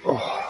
Oh.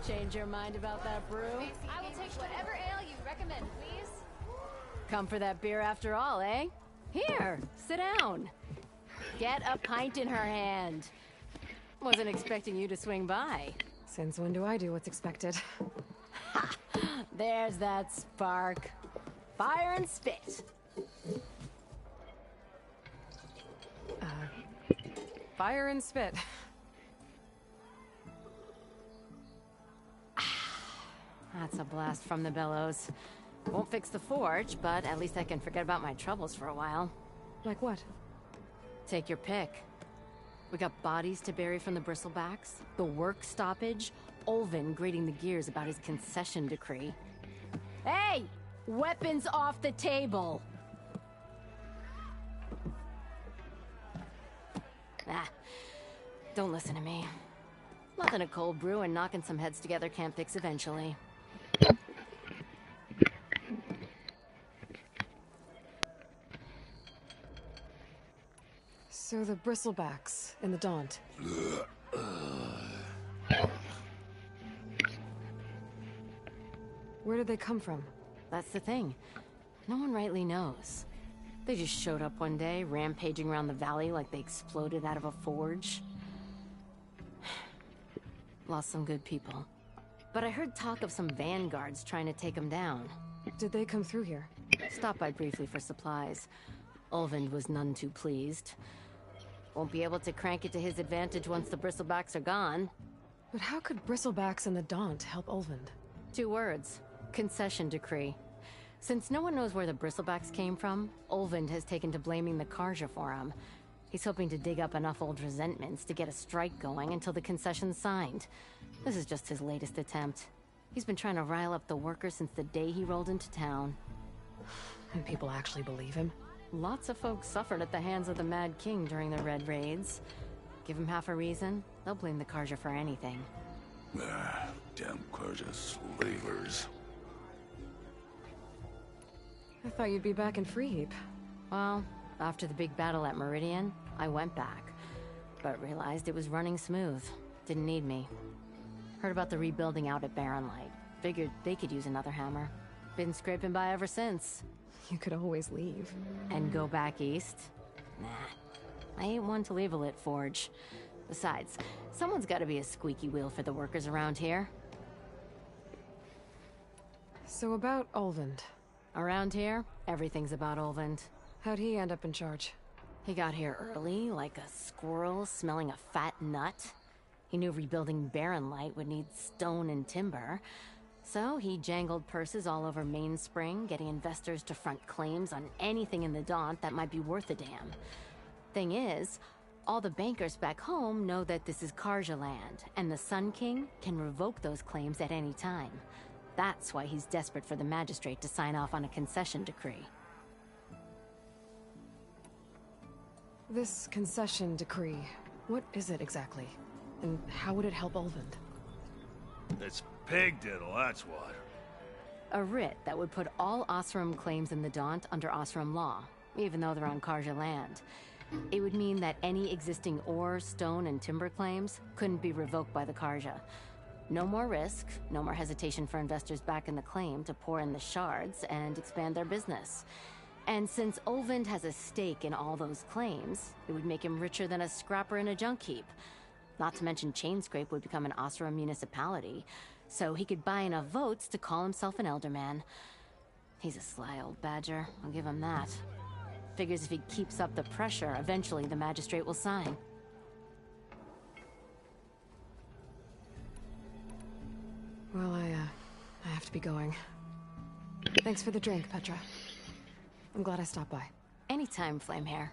Change your mind about that brew? I will take whatever ale you recommend, please. Come for that beer after all, eh? Here, sit down. Get a pint in her hand. Wasn't expecting you to swing by. Since when do I do what's expected? Ha! There's that spark. Fire and spit. Fire and spit. That's a blast from the bellows. Won't fix the forge, but at least I can forget about my troubles for a while. Like what? Take your pick. We got bodies to bury from the bristlebacks, the work stoppage, Olvin grating the gears about his concession decree. Hey! Weapons off the table! Ah, don't listen to me. Nothing a cold brew and knocking some heads together can't fix eventually. So the bristlebacks in the Daunt. Where did they come from? That's the thing. No one rightly knows. They just showed up one day, rampaging around the valley like they exploded out of a forge. Lost some good people. But I heard talk of some vanguards trying to take them down. Did they come through here? Stopped by briefly for supplies. Olvind was none too pleased. Won't be able to crank it to his advantage once the bristlebacks are gone. But how could bristlebacks and the Daunt help Olvind? 2 words. Concession decree. Since no one knows where the bristlebacks came from, Olvind has taken to blaming the Karja for him. He's hoping to dig up enough old resentments to get a strike going until the concession's signed. This is just his latest attempt. He's been trying to rile up the workers since the day he rolled into town. And people actually believe him? Lots of folks suffered at the hands of the Mad King during the Red Raids. Give him half a reason, they'll blame the Karja for anything. Damn Karja slavers. I thought you'd be back in Freeheap. Well, after the big battle at Meridian, I went back. But realized it was running smooth. Didn't need me. Heard about the rebuilding out at Barren Light. Figured they could use another hammer. Been scraping by ever since. You could always leave. And go back east? Nah. I ain't one to leave a lit forge. Besides, someone's gotta be a squeaky wheel for the workers around here. So about Olvind. Around here, everything's about Olvind. How'd he end up in charge? He got here early, like a squirrel smelling a fat nut. He knew rebuilding Barren Light would need stone and timber. So he jangled purses all over Mainspring, getting investors to front claims on anything in the Daunt that might be worth a damn. Thing is, all the bankers back home know that this is Karja land, and the Sun King can revoke those claims at any time. That's why he's desperate for the magistrate to sign off on a concession decree. This concession decree, what is it exactly? And how would it help Olvind? It's Pig diddle, that's what. A writ that would put all Osram claims in the Daunt under Osram law, even though they're on Karja land. It would mean that any existing ore, stone, and timber claims couldn't be revoked by the Karja. No more risk, no more hesitation for investors back in the claim to pour in the shards and expand their business. And since Olvind has a stake in all those claims, it would make him richer than a scrapper in a junk heap. Not to mention Chainscrape would become an Osram municipality, so he could buy enough votes to call himself an elderman. He's a sly old badger, I'll give him that. Figures if he keeps up the pressure, eventually the magistrate will sign. Well, I have to be going. Thanks for the drink, Petra. I'm glad I stopped by. Anytime, Flamehair.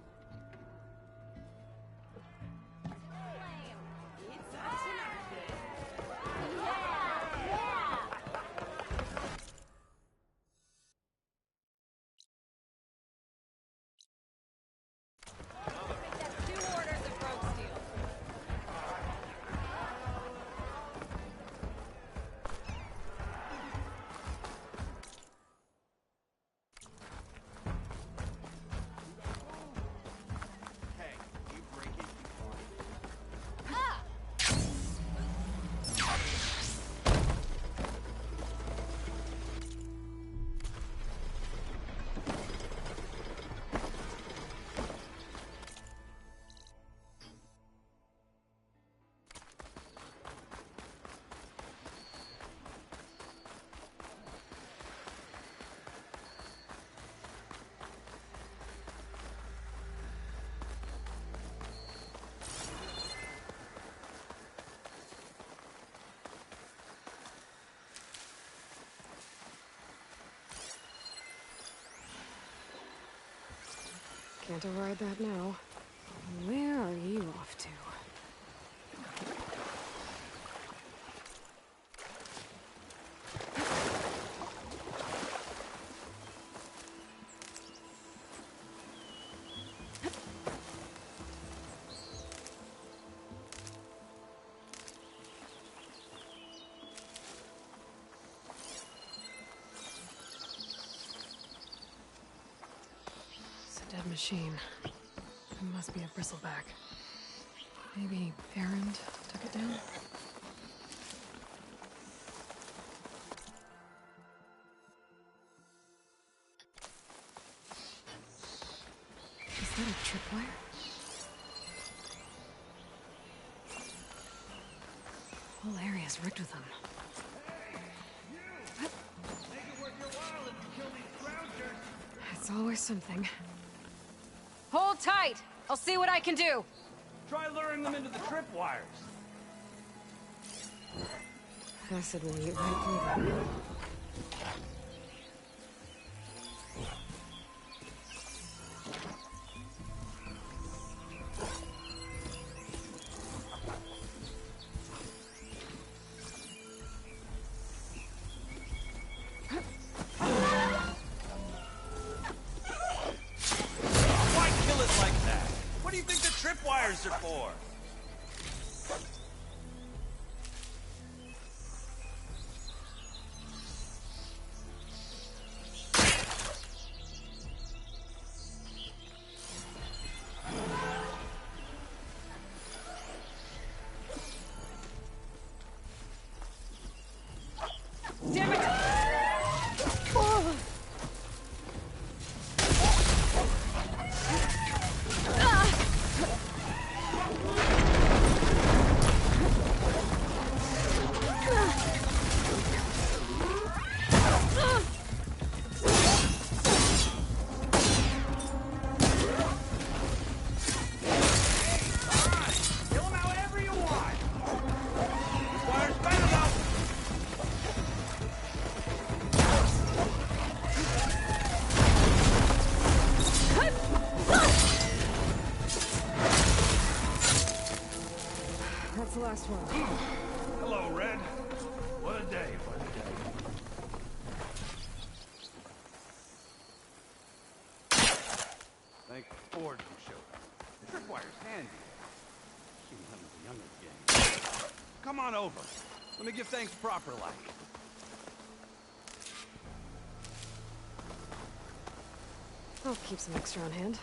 Can't override that now. Where are you off to? Dead machine. It must be a bristleback. Maybe Erend took it down? Is that a tripwire? Whole area's rigged with them. It's always something. Hold tight! I'll see what I can do! Try luring them into the tripwires. Acid will eat right through them. Tripwires are for? Damn it! That's the last one. Hello, Red. What a day, what a day. Thank Ford for showing. The tripwire's handy. She was the youngest gang. Come on over. Let me give thanks proper like. I'll keep some extra on hand.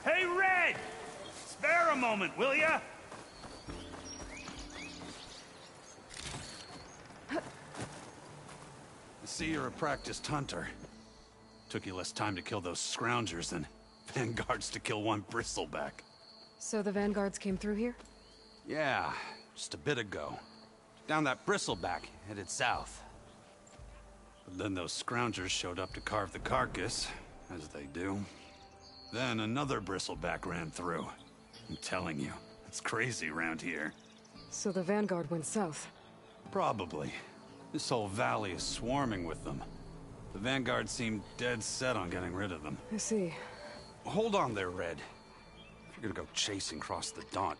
Hey, Red! Spare a moment, will ya? I see you're a practiced hunter. Took you less time to kill those scroungers than vanguards to kill one bristleback. So the vanguards came through here? Yeah, just a bit ago. Down that bristleback, headed south. But then those scroungers showed up to carve the carcass, as they do. Then another bristleback ran through. I'm telling you, it's crazy around here. So the vanguard went south. Probably. This whole valley is swarming with them. The vanguard seemed dead set on getting rid of them. I see. Hold on there, Red. If you're gonna go chasing across the Daunt,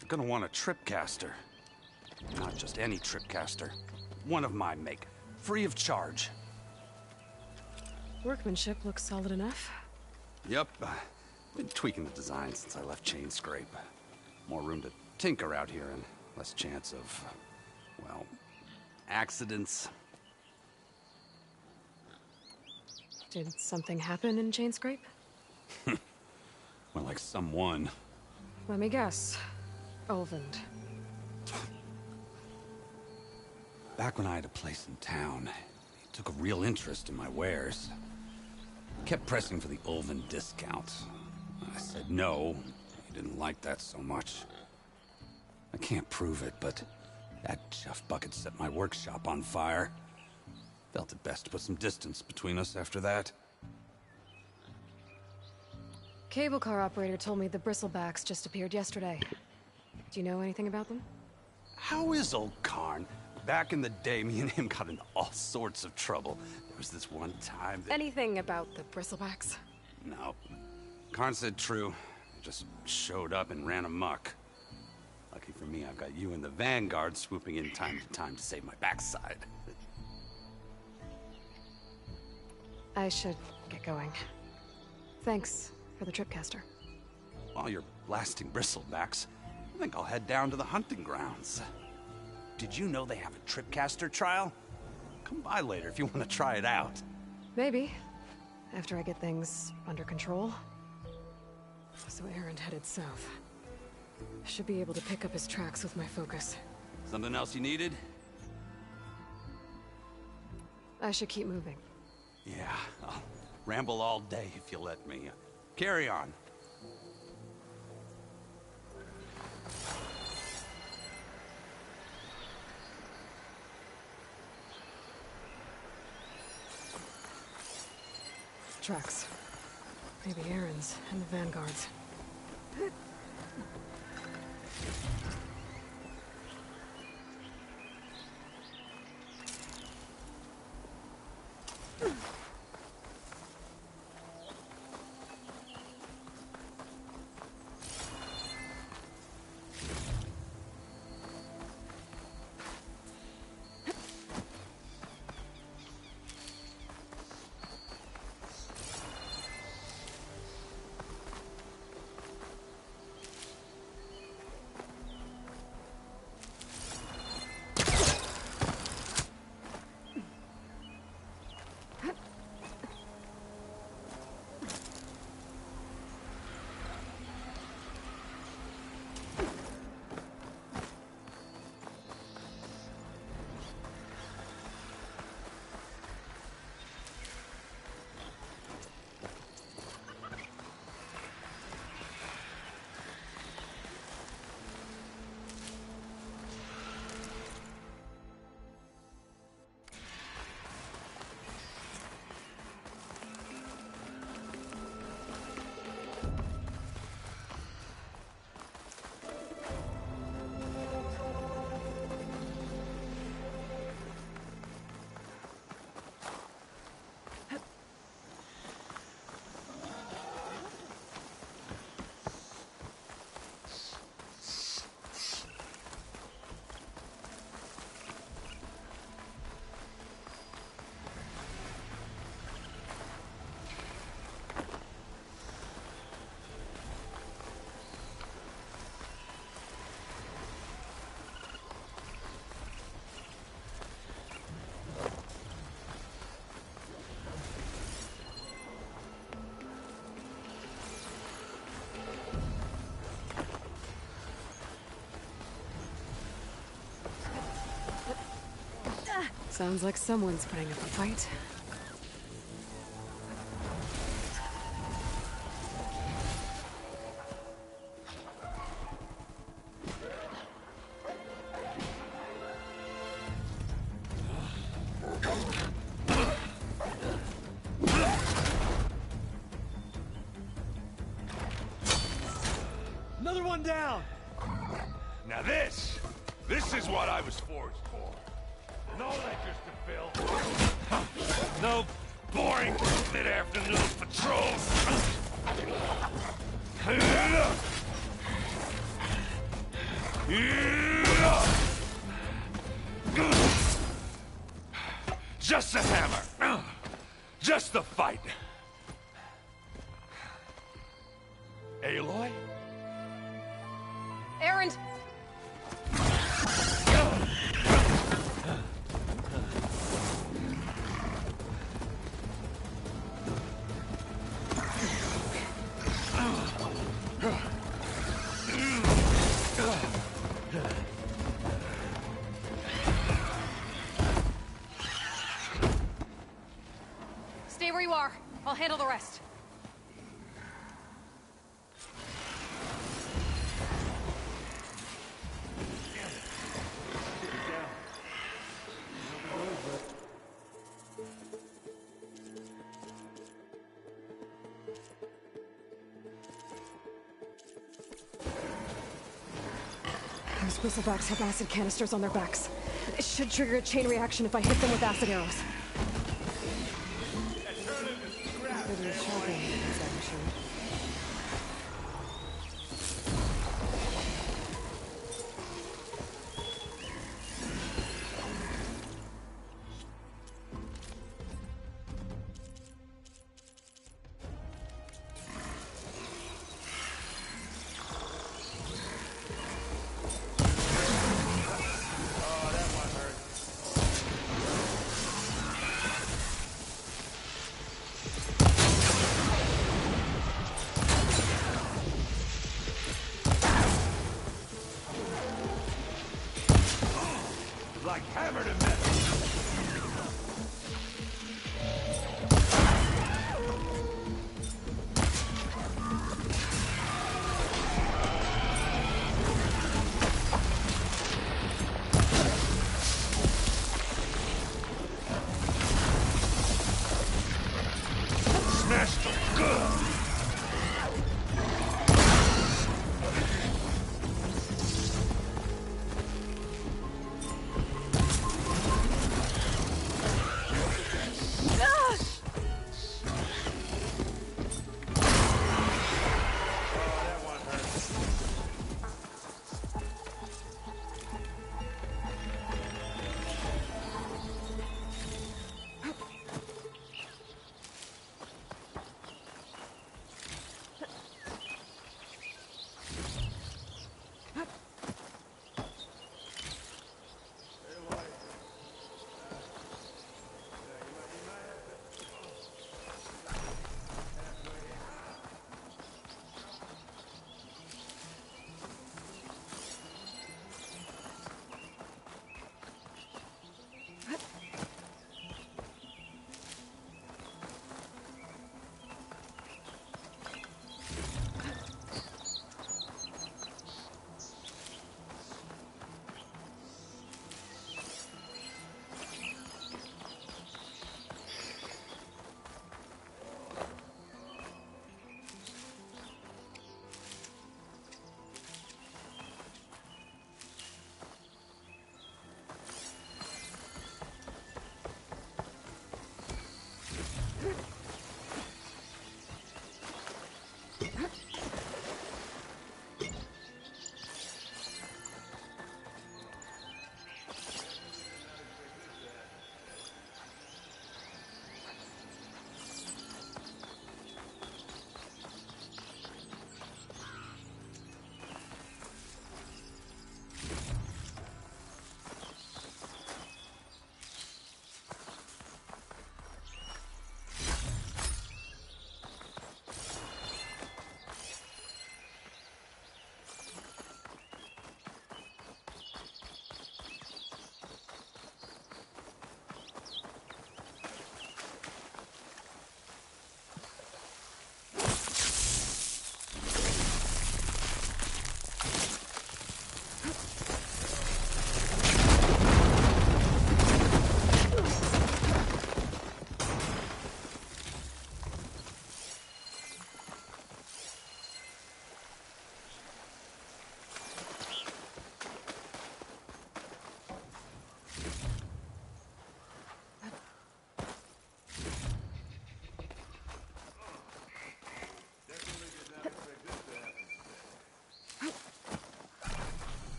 you're gonna want a tripcaster. Not just any tripcaster. One of my make. Free of charge. Workmanship looks solid enough. Yep. Been tweaking the design since I left Chain Scrape. More room to tinker out here and less chance of, well, accidents. Did something happen in Chain Scrape? Well, like someone. Let me guess. Ulvund. Back when I had a place in town, he took a real interest in my wares. Kept pressing for the Ulvund discount. I said no. He didn't like that so much. I can't prove it, but that chuff bucket set my workshop on fire. Felt it best to put some distance between us after that. Cable car operator told me the bristlebacks just appeared yesterday. Do you know anything about them? How is old Karn? Back in the day, me and him got into all sorts of trouble. There was this one time that... Anything about the bristlebacks? No. Karn said true. They just showed up and ran amok. Lucky for me, I've got you and the Vanguard swooping in time to save my backside. I should get going. Thanks for the tripcaster. While you're blasting bristlebacks, I think I'll head down to the hunting grounds. Did you know they have a tripcaster trial? Come by later if you want to try it out. Maybe. After I get things under control. So Aaron headed south. Should be able to pick up his tracks with my focus. Something else you needed? I should keep moving. Yeah, I'll ramble all day if you let me. Carry on. Tracks. Maybe Aaron's and the Vanguard's. Sounds like someone's putting up a fight. Another one down! Now this is what I was forged for. No ledgers to fill. No boring mid-afternoon patrols. Just a hammer. Just the fight. Aloy? Erend! Stay where you are. I'll handle the rest. Those bristlebacks have acid canisters on their backs. It should trigger a chain reaction if I hit them with acid arrows. Maybe a sharp end against that machine.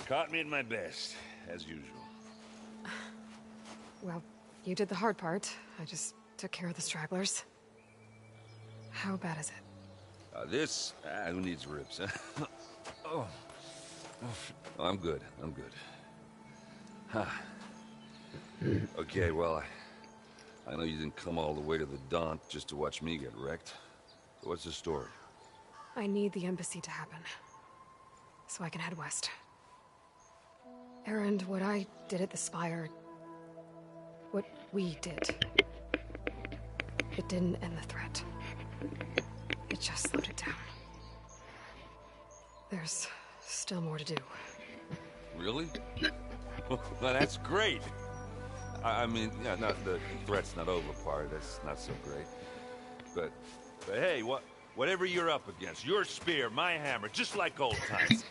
Caught me at my best, as usual. Well, you did the hard part. I just took care of the stragglers. How bad is it? Who needs ribs, huh? Oh. Oh, I'm good. I'm good. Huh. Okay, well, I know you didn't come all the way to the Daunt just to watch me get wrecked. So what's the story? I need the embassy to happen, so I can head west. Erend, what I did at the Spire... what we did... it didn't end the threat. It just slowed it down. There's still more to do. Really? Well, that's great. I mean, yeah, not the threat's not over part. That's not so great. But hey, whatever you're up against, your spear, my hammer, just like old times.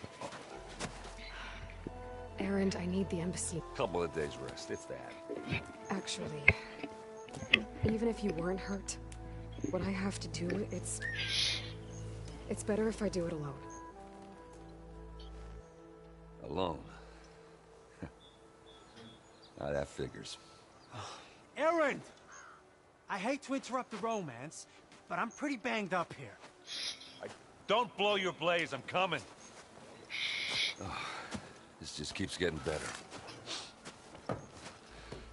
Erend, I need the embassy. Couple of days rest, it's that. Actually, even if you weren't hurt, what I have to do, it's better if I do it alone. Alone? Now that figures. Erend! I hate to interrupt the romance, but I'm pretty banged up here. Don't blow your blaze, I'm coming. Oh, this just keeps getting better.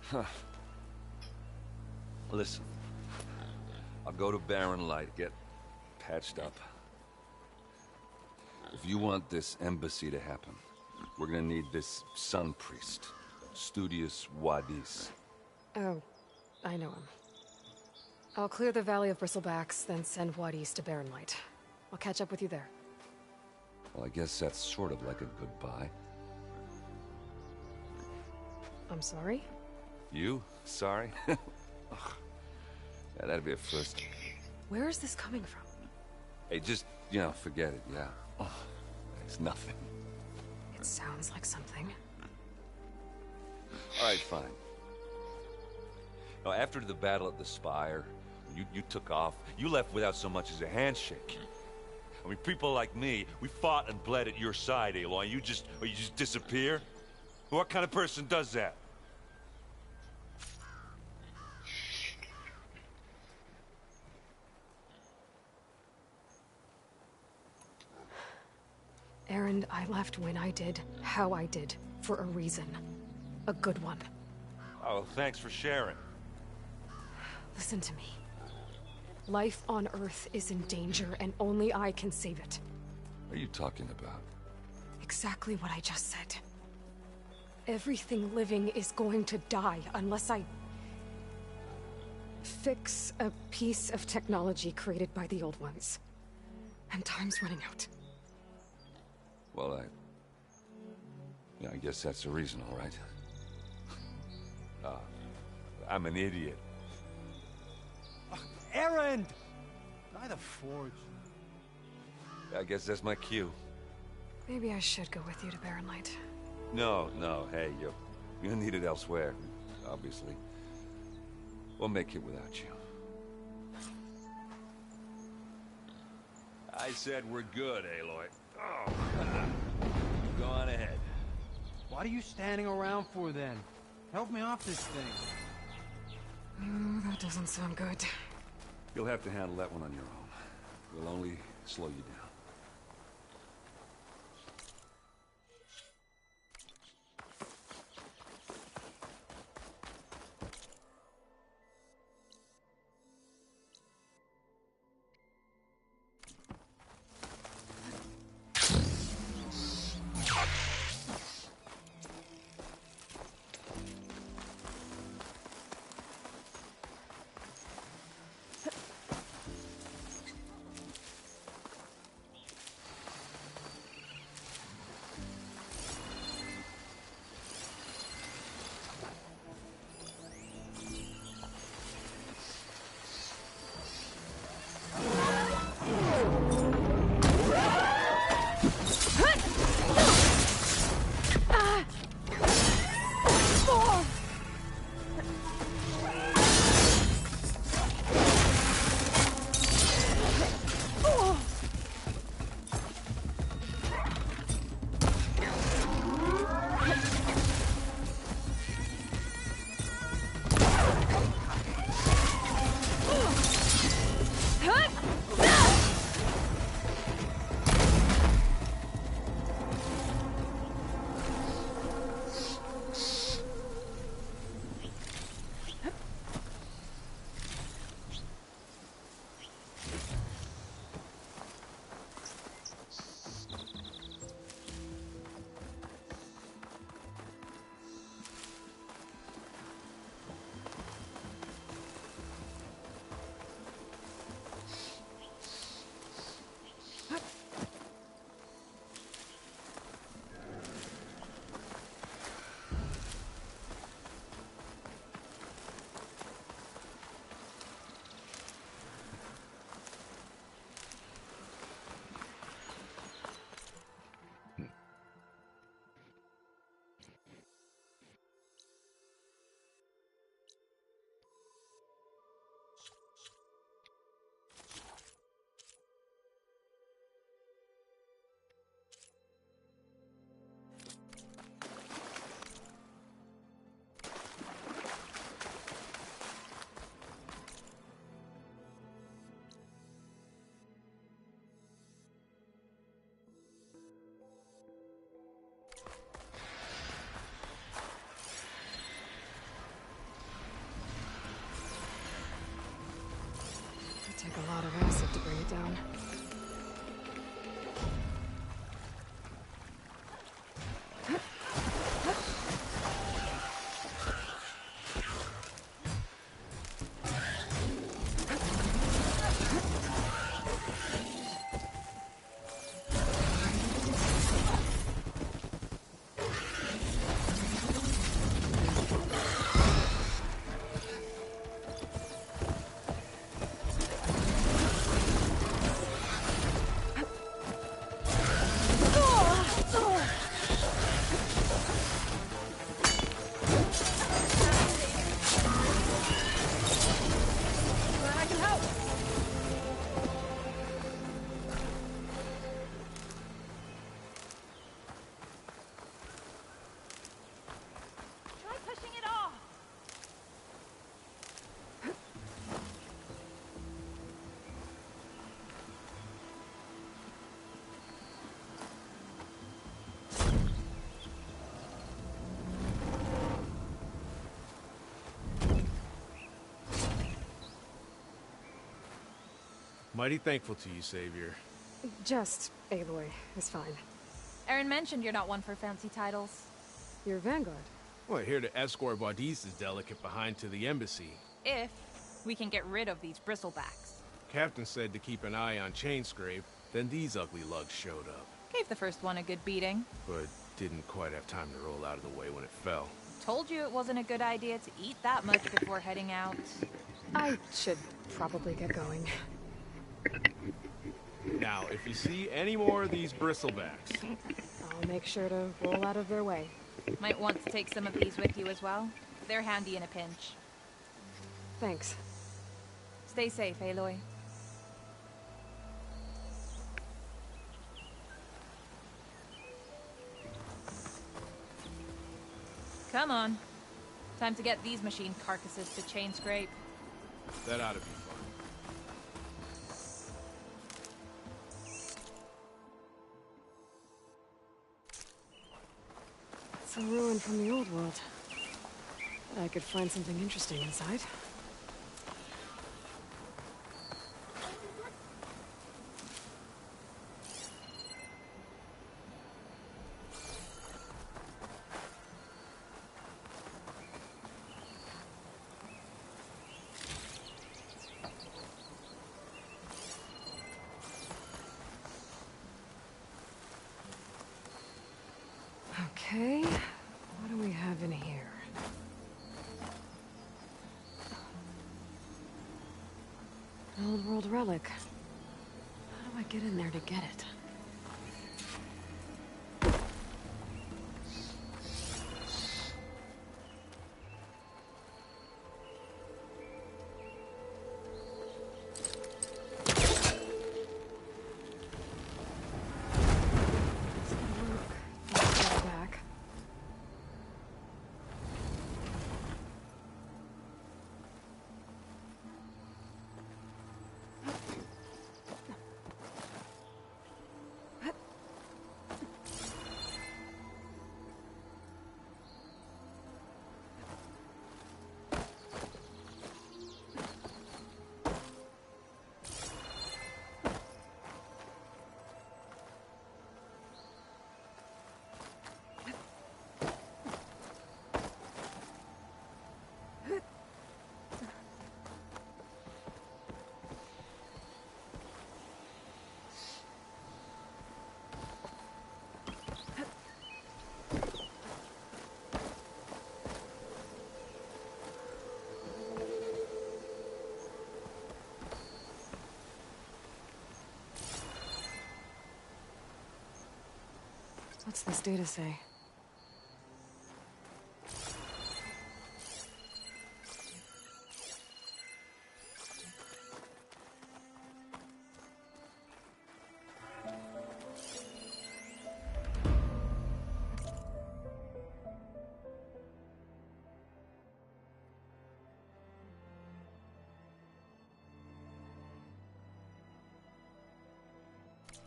Huh. Listen, I'll go to Barren Light, get patched up. If you want this embassy to happen, we're gonna need this sun priest, Studious Wadis. Oh, I know him. I'll clear the Valley of Bristlebacks, then send Wadis to Barren Light. I'll catch up with you there. Well, I guess that's sort of like a goodbye. I'm sorry? You? Sorry? Ugh. Yeah, that'd be a first. Where is this coming from? Hey, just, forget it, yeah. Oh, it's nothing. It sounds like something. All right, fine. Now, after the battle at the Spire, you took off. You left without so much as a handshake. I mean, people like me, we fought and bled at your side, Aloy. You just disappear? What kind of person does that? Erend, I left when I did, how I did, for a reason. A good one. Oh, thanks for sharing. Listen to me. Life on Earth is in danger, and only I can save it. What are you talking about? Exactly what I just said. Everything living is going to die unless I... fix a piece of technology created by the old ones. And time's running out. Well, I guess that's the reason, all right. I'm an idiot. Erend! By the Forge. I guess that's my cue. Maybe I should go with you to Barren Light. No, hey, you need it elsewhere, obviously. We'll make it without you. I said we're good, Aloy. Oh, go on ahead. What are you standing around for then? Help me off this thing. Oh, that doesn't sound good. You'll have to handle that one on your own. We'll only slow you down. Mighty thankful to you, Savior. Just Aloy is fine. Aaron mentioned you're not one for fancy titles. You're Vanguard. Well, here to escort Baudise's delicate behind to the embassy. If we can get rid of these bristlebacks. Captain said to keep an eye on Chainscrape, then these ugly lugs showed up. Gave the first one a good beating. But didn't quite have time to roll out of the way when it fell. Told you it wasn't a good idea to eat that much before heading out. I should probably get going. Now, if you see any more of these bristlebacks... I'll make sure to roll out of their way. Might want to take some of these with you as well. They're handy in a pinch. Thanks. Stay safe, Aloy. Come on. Time to get these machine carcasses to Chainscrape. That ought to be fun. It's a ruin from the old world. Bet I could find something interesting inside. Okay, what do we have in here? An old world relic. How do I get in there to get it? What's this data say?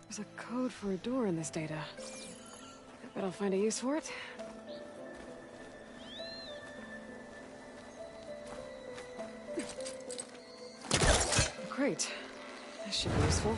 There's a code for a door in this data. I bet I'll find a use for it. Great. This should be useful.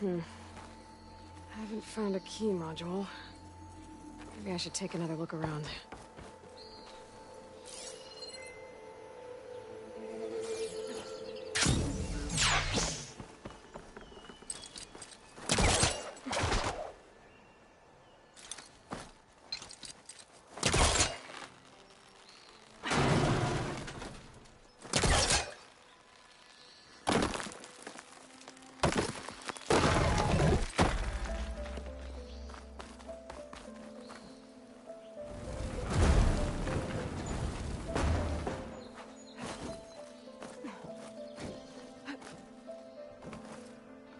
I haven't found a key module. Maybe I should take another look around.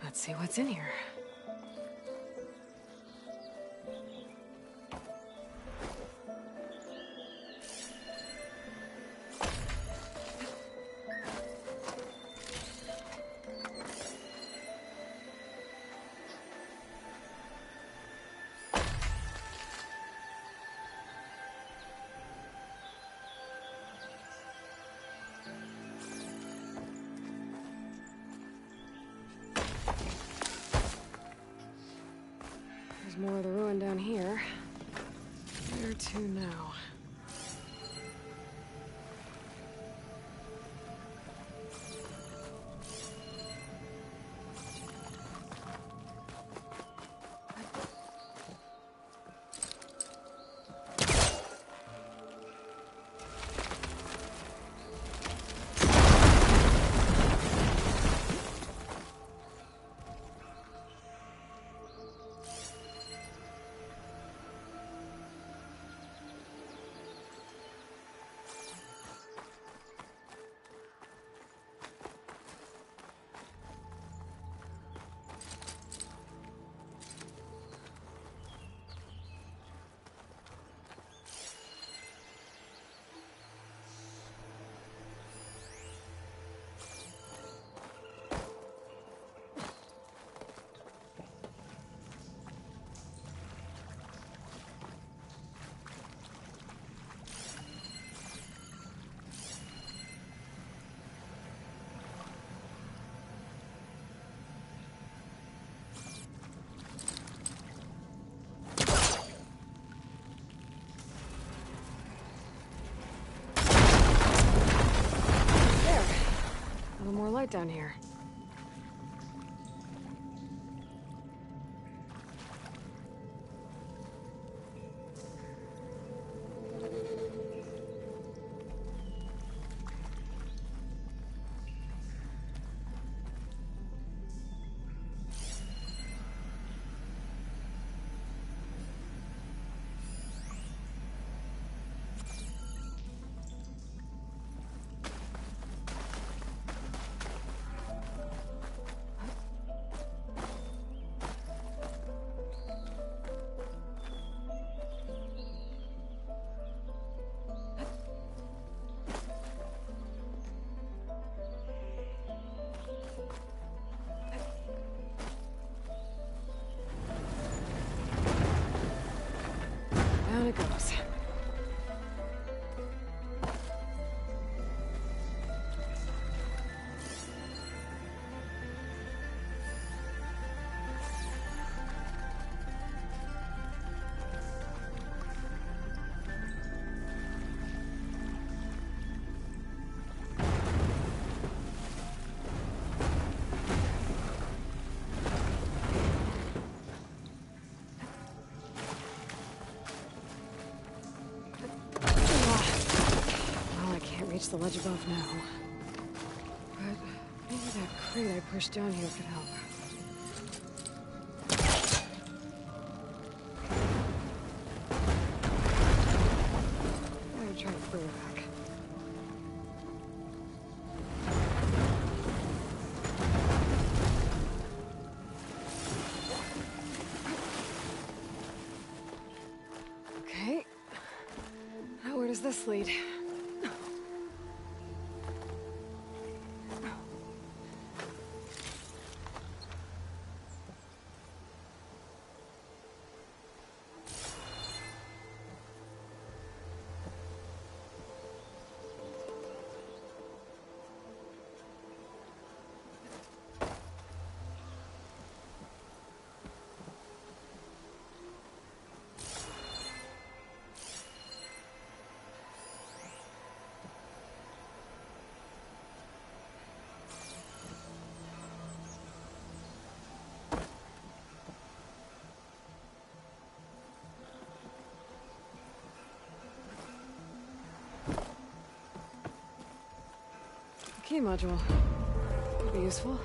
Let's see what's in here. There's more of the ruin down here. Where to now? More light down here. Down it goes. Reach the ledge above now. But maybe that crate I pushed down here could help. I gotta try to bring it back. Okay. Now where does this lead? Key module. Could be useful.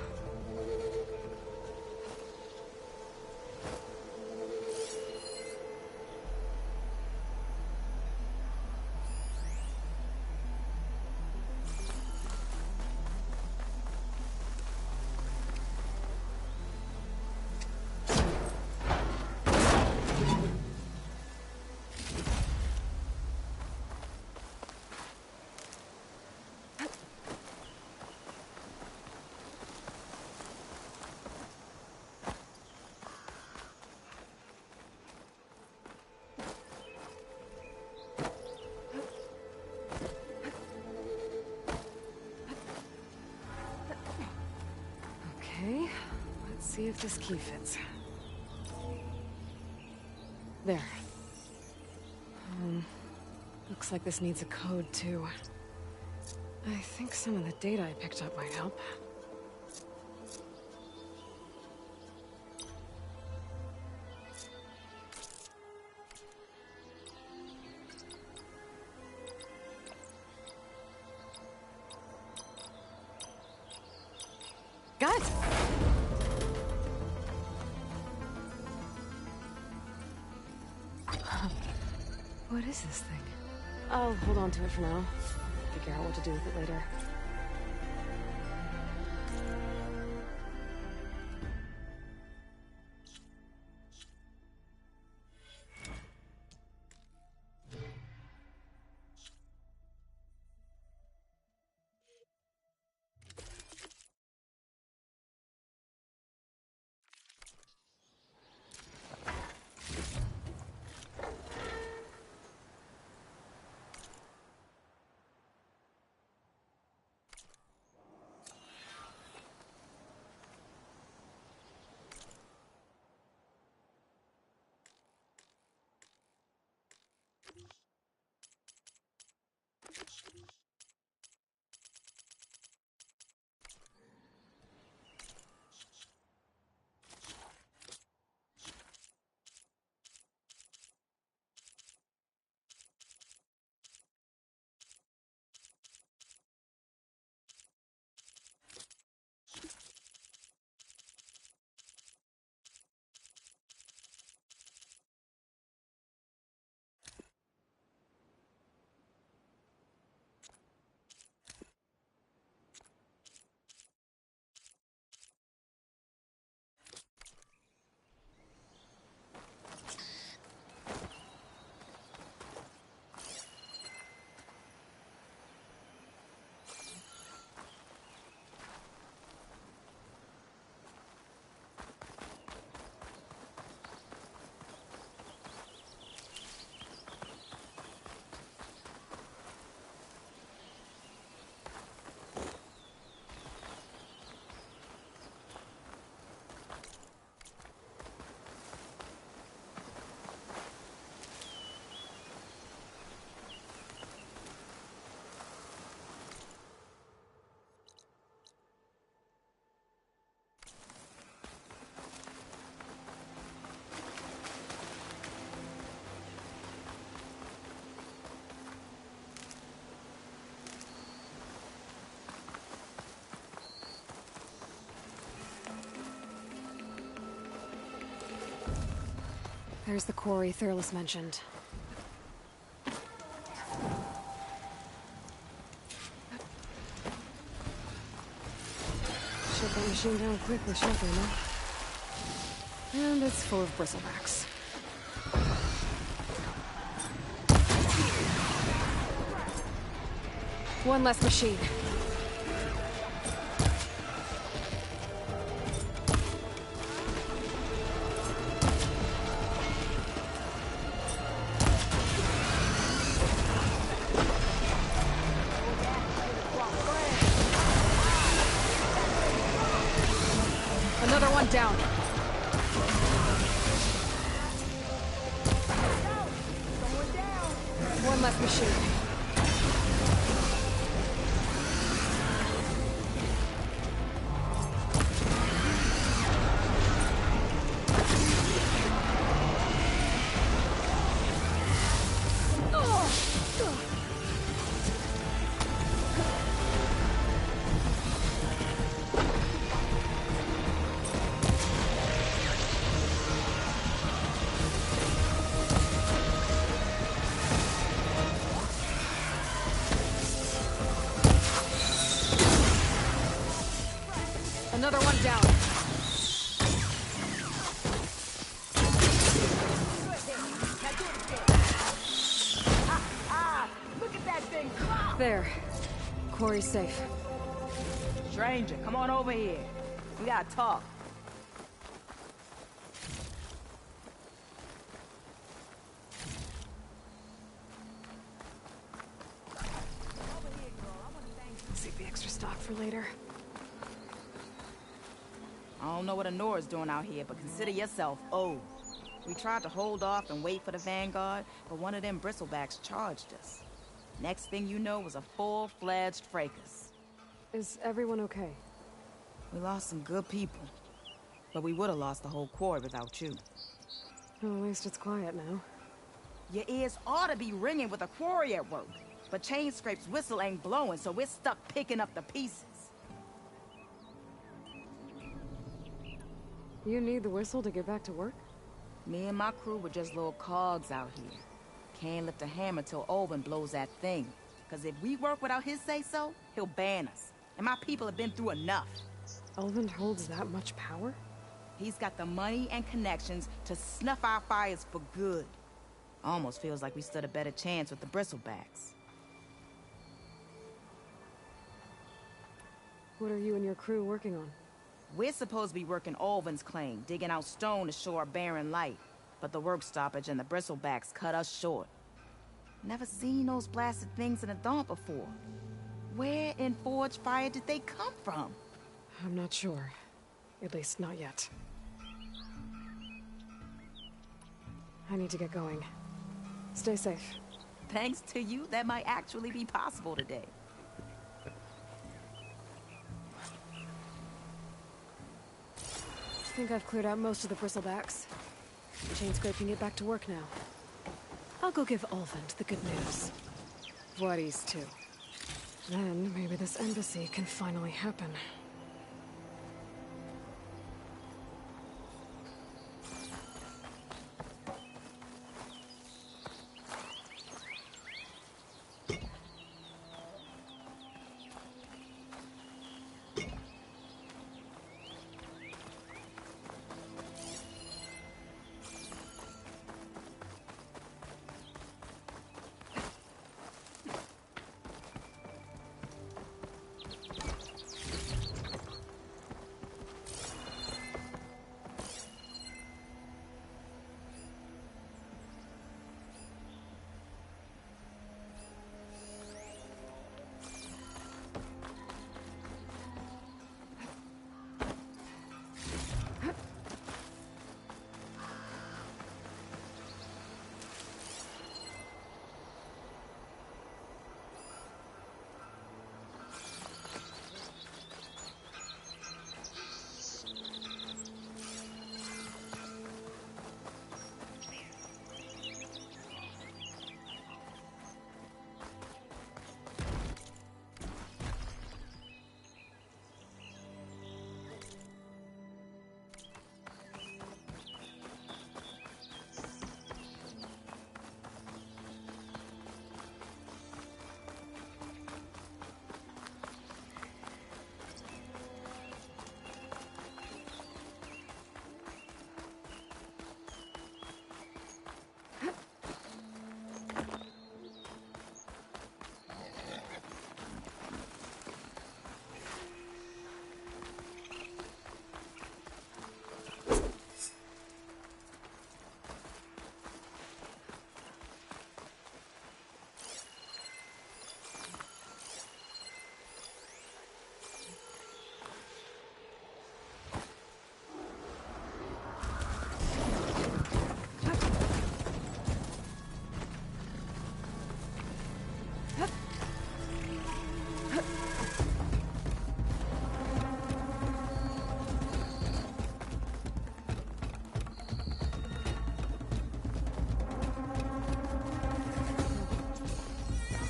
Okay, let's see if this key fits. There. Looks like this needs a code, too. I think some of the data I picked up might help. Guys! What is this thing? I'll hold on to it for now. Figure out what to do with it later. There's the quarry Thurles mentioned. Shut that machine down quick with shock ammo. And it's full of bristlebacks. One less machine. Another one down. One less machine. Another one down. Look at that thing! There. Quarry's safe. Stranger, come on over here. We gotta talk. Save the extra stock for later. I don't know what Honora's doing out here, but consider yourself owed. We tried to hold off and wait for the Vanguard, but one of them bristlebacks charged us. Next thing you know was a full-fledged fracas. Is everyone okay? We lost some good people, but we would have lost the whole quarry without you. Well, at least it's quiet now. Your ears ought to be ringing with a quarry at work, but Chain Scrape's whistle ain't blowing, so we're stuck picking up the pieces. You need the whistle to get back to work? Me and my crew were just little cogs out here. Can't lift a hammer till Owen blows that thing. Cause if we work without his say-so, he'll ban us. And my people have been through enough. Elvin holds that much power? He's got the money and connections to snuff our fires for good. Almost feels like we stood a better chance with the bristlebacks. What are you and your crew working on? We're supposed to be working Alvin's claim, digging out stone to shore a barren light. But the work stoppage and the bristlebacks cut us short. Never seen those blasted things in a dump before. Where in Forge Fire did they come from? I'm not sure. At least not yet. I need to get going. Stay safe. Thanks to you, that might actually be possible today. I think I've cleared out most of the bristlebacks. Chain Scrape can get back to work now. I'll go give Ulvund the good news. Vladis, too. Then maybe this embassy can finally happen.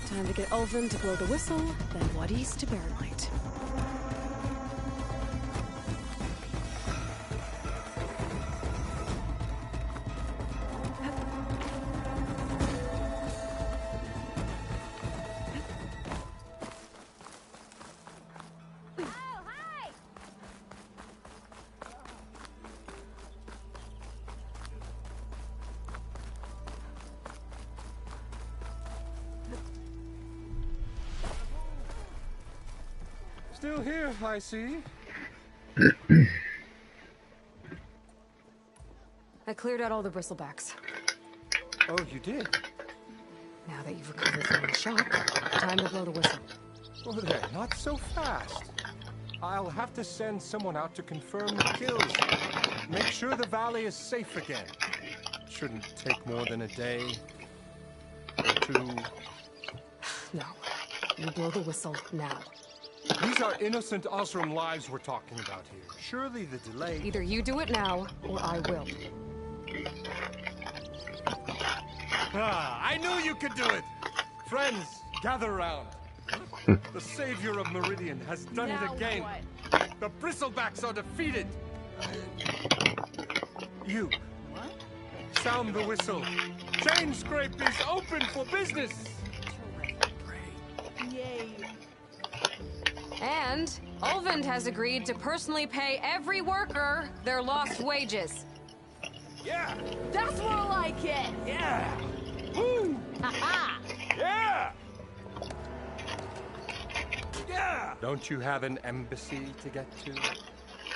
Time to get Ulvund to blow the whistle, then Wadis to Barren Light. Still here, I see. I cleared out all the bristlebacks. Oh, you did? Now that you've recovered from the shock, time to blow the whistle. Oh, there, not so fast. I'll have to send someone out to confirm the kills. Make sure the valley is safe again. Shouldn't take more than a day. Two. No. You blow the whistle now. These are innocent Osram lives we're talking about here. Surely the delay... Either you do it now, or I will. Ah, I knew you could do it! Friends, gather round. The savior of Meridian has done it again. What? The bristlebacks are defeated. You. What? Sound the whistle. Chain Scrape is open for business. Yay. And Ulvund has agreed to personally pay every worker their lost wages. Yeah. That's more like it. Yeah. Woo. Ha-ha! Yeah. Yeah! Don't you have an embassy to get to?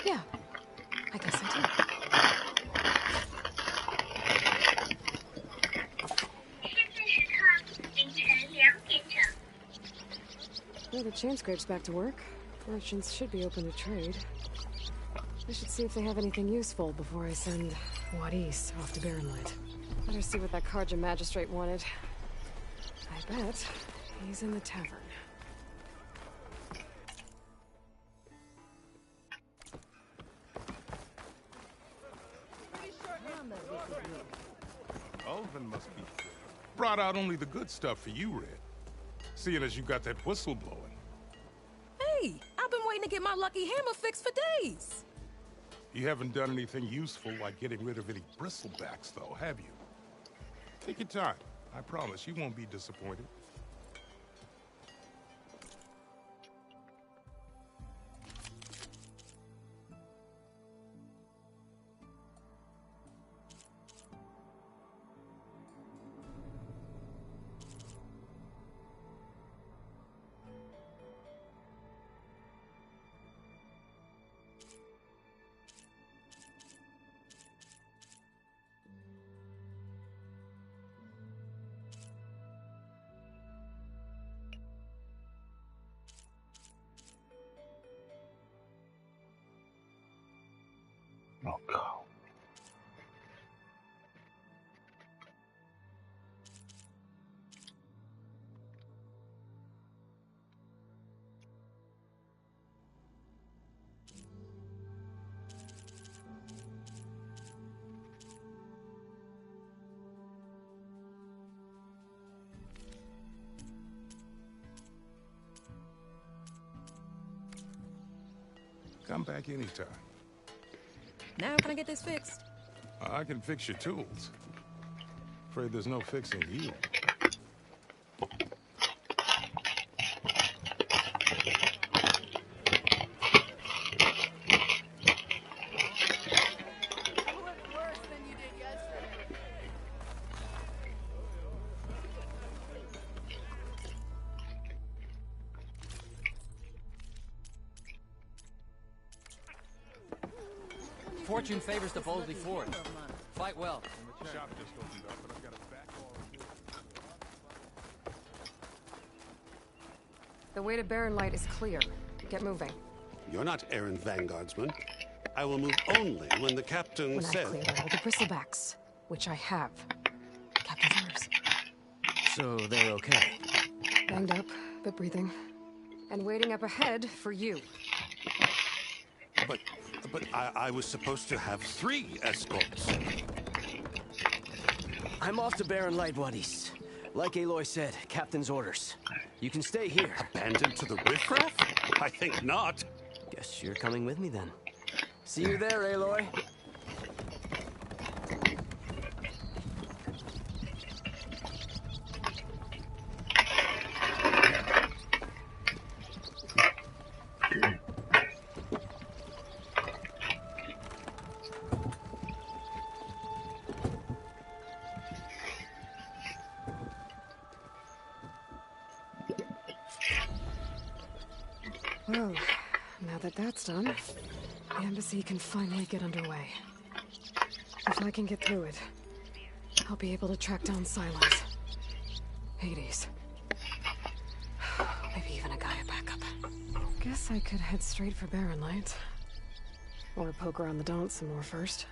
Yeah. I guess I do. Well, the chain scrape's back to work. Merchants should be open to trade. I should see if they have anything useful before I send Wadis off to Barrenlight. Better see what that Karja magistrate wanted. I bet he's in the tavern. Ulvund must be brought out only the good stuff for you, Red. Seeing as you got that whistle blowing. Hey, I've been waiting to get my lucky hammer fixed for days. You haven't done anything useful like getting rid of any bristlebacks, though, have you? Take your time. I promise you won't be disappointed. Oh, God. Come back anytime. Now can I get this fixed? I can fix your tools. Afraid there's no fixing you. Fortune favors the bold before it. Fight well. Shop just opened up, but I've got a back all. The way to Barrenlight is clear. Get moving. You're not errand vanguardsman. I will move only when the captain When says... I've cleared out all the bristlebacks, which I have. Captain's orders. So they're okay? Banged up, but breathing. And waiting up ahead for you. But I was supposed to have 3 escorts. I'm off to Barrenlight, Wadis. Like Aloy said, captain's orders. You can stay here. Abandoned to the riffraff? I think not. Guess you're coming with me then. See you there, Aloy. Well, now that that's done, the embassy can finally get underway. If I can get through it, I'll be able to track down Silas, Hades, maybe even a Gaia backup. Guess I could head straight for Barren Light. Or poke around the Daunt some more first.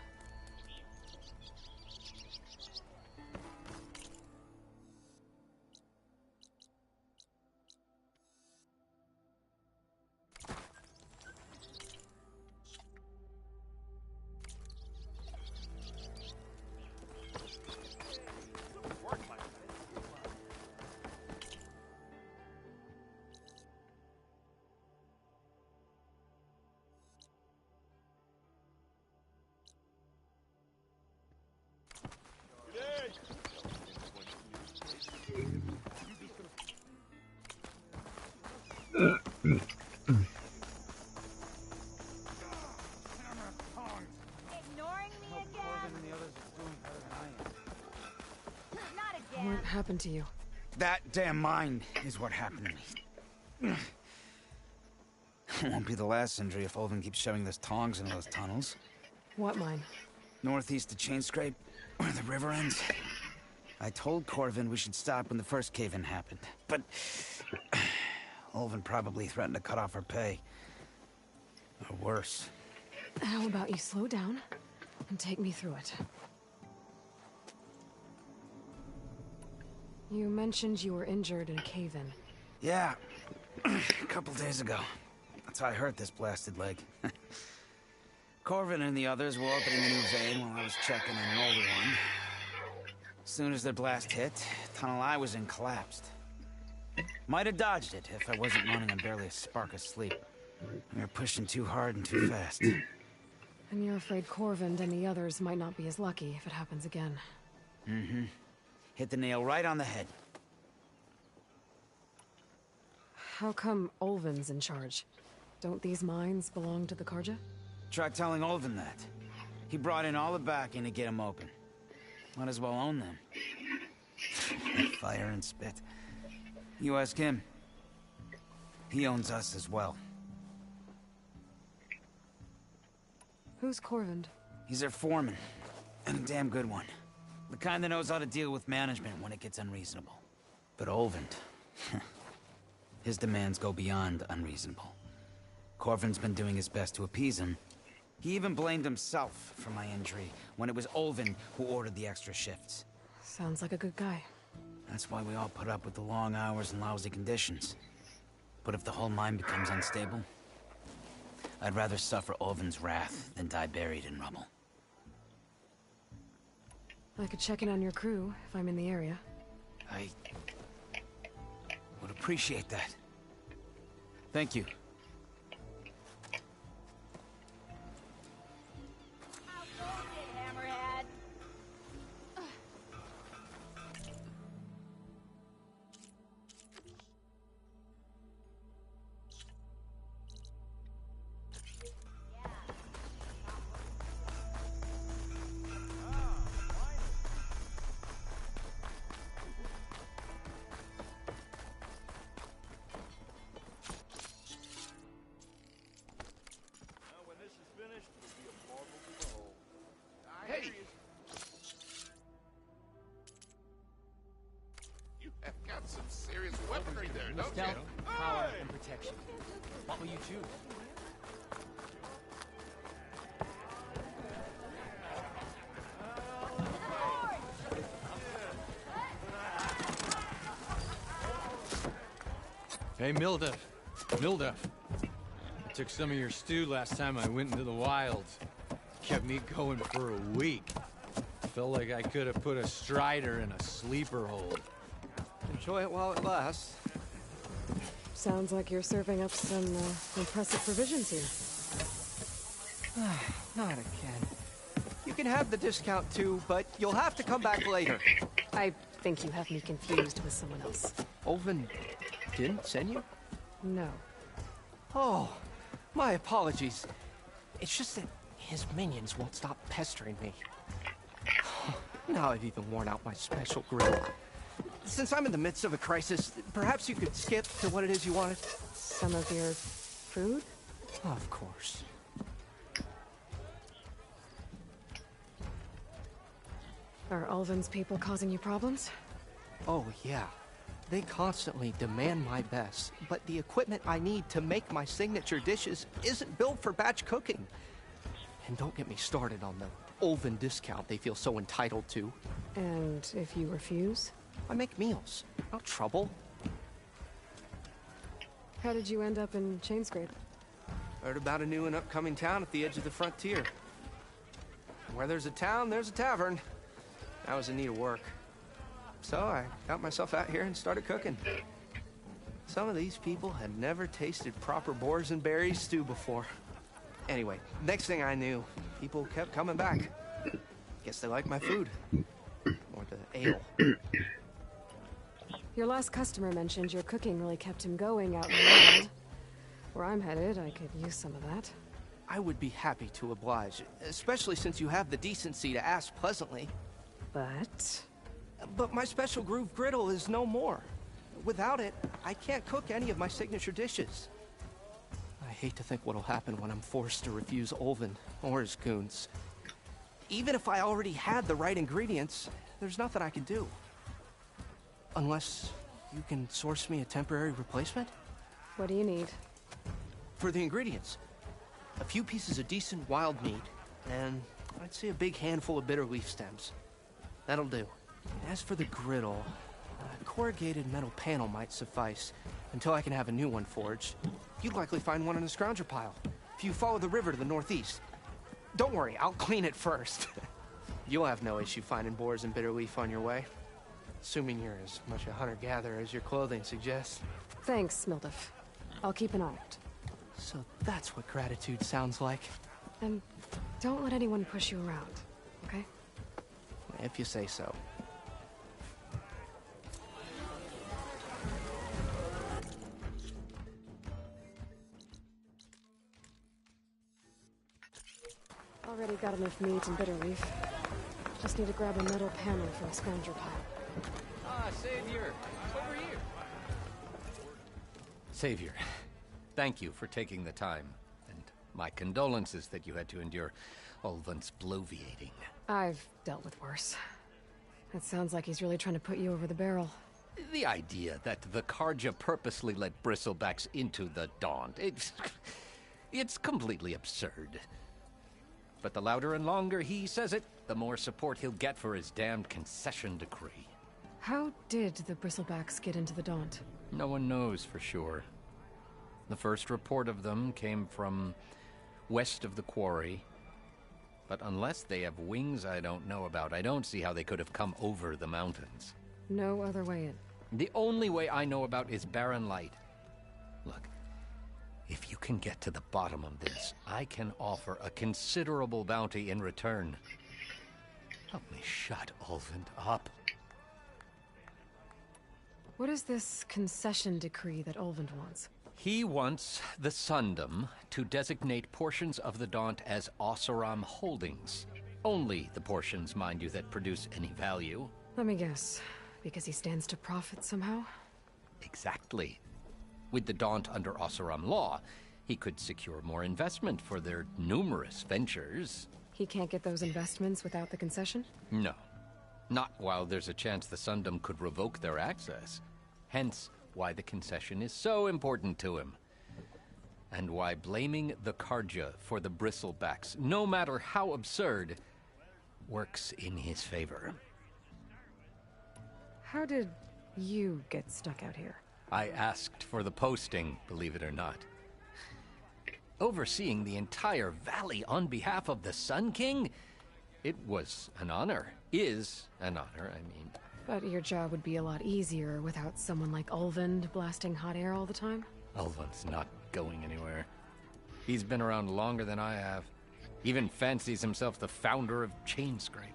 What happened to you? That damn mine is what happened to me. It won't be the last injury if Olvin keeps shoving those tongs into those tunnels. What mine? Northeast of Chainscrape, where the river ends. I told Corvin we should stop when the first cave-in happened, but Olvin probably threatened to cut off our pay. Or worse. How about you slow down and take me through it? You mentioned you were injured in a cave-in. Yeah, a couple days ago. That's how I hurt this blasted leg. Corvin and the others were opening a new vein while I was checking on an older one. As soon as their blast hit, the tunnel I was in collapsed. Might have dodged it if I wasn't running on barely a spark of sleep. We were pushing too hard and too fast. And you're afraid Corvin and the others might not be as lucky if it happens again. Mm-hmm. Hit the nail right on the head. How come Olvin's in charge? Don't these mines belong to the Karja? Try telling Olvin that. He brought in all the backing to get them open. Might as well own them. Fire and spit. You ask him. He owns us as well. Who's Corvin? He's their foreman. And a damn good one. The kind that knows how to deal with management when it gets unreasonable. But Olvin, his demands go beyond unreasonable. Corvin's been doing his best to appease him. He even blamed himself for my injury when it was Olvin who ordered the extra shifts. Sounds like a good guy. That's why we all put up with the long hours and lousy conditions. But if the whole mine becomes unstable, I'd rather suffer Olvin's wrath than die buried in rubble. I could check in on your crew if I'm in the area. I would appreciate that. Thank you. Hey! You have got some serious weaponry there, don't you? Power, and protection. What will you choose? Hey, Milduff. Milduff. I took some of your stew last time I went into the wilds. Kept me going for a week. Felt like I could have put a strider in a sleeper hold. Enjoy it while it lasts. Sounds like you're serving up some impressive provisions here. Not again. You can have the discount too, but you'll have to come back later. I think you have me confused with someone else. Olvin didn't send you? No. Oh, my apologies. It's just that his minions won't stop pestering me. Now I've even worn out my special grill. Since I'm in the midst of a crisis, perhaps you could skip to what it is you wanted? Some of your Food? Of course. Are Ulvin's people causing you problems? Oh, yeah. They constantly demand my best, but the equipment I need to make my signature dishes isn't built for batch cooking. And don't get me started on the Ulvin discount they feel so entitled to. And if you refuse? I make meals, not trouble. How did you end up in Chainscrape? Heard about a new and upcoming town at the edge of the frontier. Where there's a town, there's a tavern. I was in need of work. So I got myself out here and started cooking. Some of these people had never tasted proper boars and berries stew before. Anyway, next thing I knew, people kept coming back. Guess they like my food. Or the ale. Your last customer mentioned your cooking really kept him going out in the wild. Where I'm headed, I could use some of that. I would be happy to oblige, especially since you have the decency to ask pleasantly. But my special groove griddle is no more. Without it, I can't cook any of my signature dishes. I hate to think what'll happen when I'm forced to refuse Ulvin or his goons. Even if I already had the right ingredients, there's nothing I can do. Unless you can source me a temporary replacement? What do you need? For the ingredients, a few pieces of decent wild meat, and I'd say a big handful of bitter leaf stems. That'll do. As for the griddle, a corrugated metal panel might suffice until I can have a new one forged. You'd likely find one in a scrounger pile if you follow the river to the northeast. Don't worry, I'll clean it first. You'll have no issue finding boars and bitter leaf on your way. Assuming you're as much a hunter-gatherer as your clothing suggests. Thanks, Mildef. I'll keep an eye out. So that's what gratitude sounds like. And don't let anyone push you around, okay? If you say so. Already got enough meat and bitter leaf. Just need to grab a metal panel from a scrounger pile. Ah, Savior! Over here! Savior, thank you for taking the time. And my condolences that you had to endure Ulvin's bloviating. I've dealt with worse. It sounds like he's really trying to put you over the barrel. The idea that the Karja purposely let bristlebacks into the Daunt, it's completely absurd. But the louder and longer he says it, the more support he'll get for his damned concession decree. How did the bristlebacks get into the Daunt? No one knows for sure. The first report of them came from west of the quarry. But unless they have wings I don't know about, I don't see how they could have come over the mountains. No other way in. The only way I know about is barren light. Look, if you can get to the bottom of this, I can offer a considerable bounty in return. Help me shut Ulvin up. What is this concession decree that Ulvin wants? He wants the Sundom to designate portions of the Daunt as Oseram holdings. Only the portions, mind you, that produce any value. Let me guess. Because he stands to profit somehow? Exactly. With the Daunt under Oseram law, he could secure more investment for their numerous ventures. He can't get those investments without the concession? No. Not while there's a chance the Sundom could revoke their access. Hence, why the concession is so important to him. And why blaming the Karja for the bristlebacks, no matter how absurd, works in his favor. How did you get stuck out here? I asked for the posting, believe it or not. Overseeing the entire valley on behalf of the Sun King? It was an honor. Is an honor, I mean. But your job would be a lot easier without someone like Ulvin blasting hot air all the time? Ulvin's not going anywhere. He's been around longer than I have. Even fancies himself the founder of Chainscrape.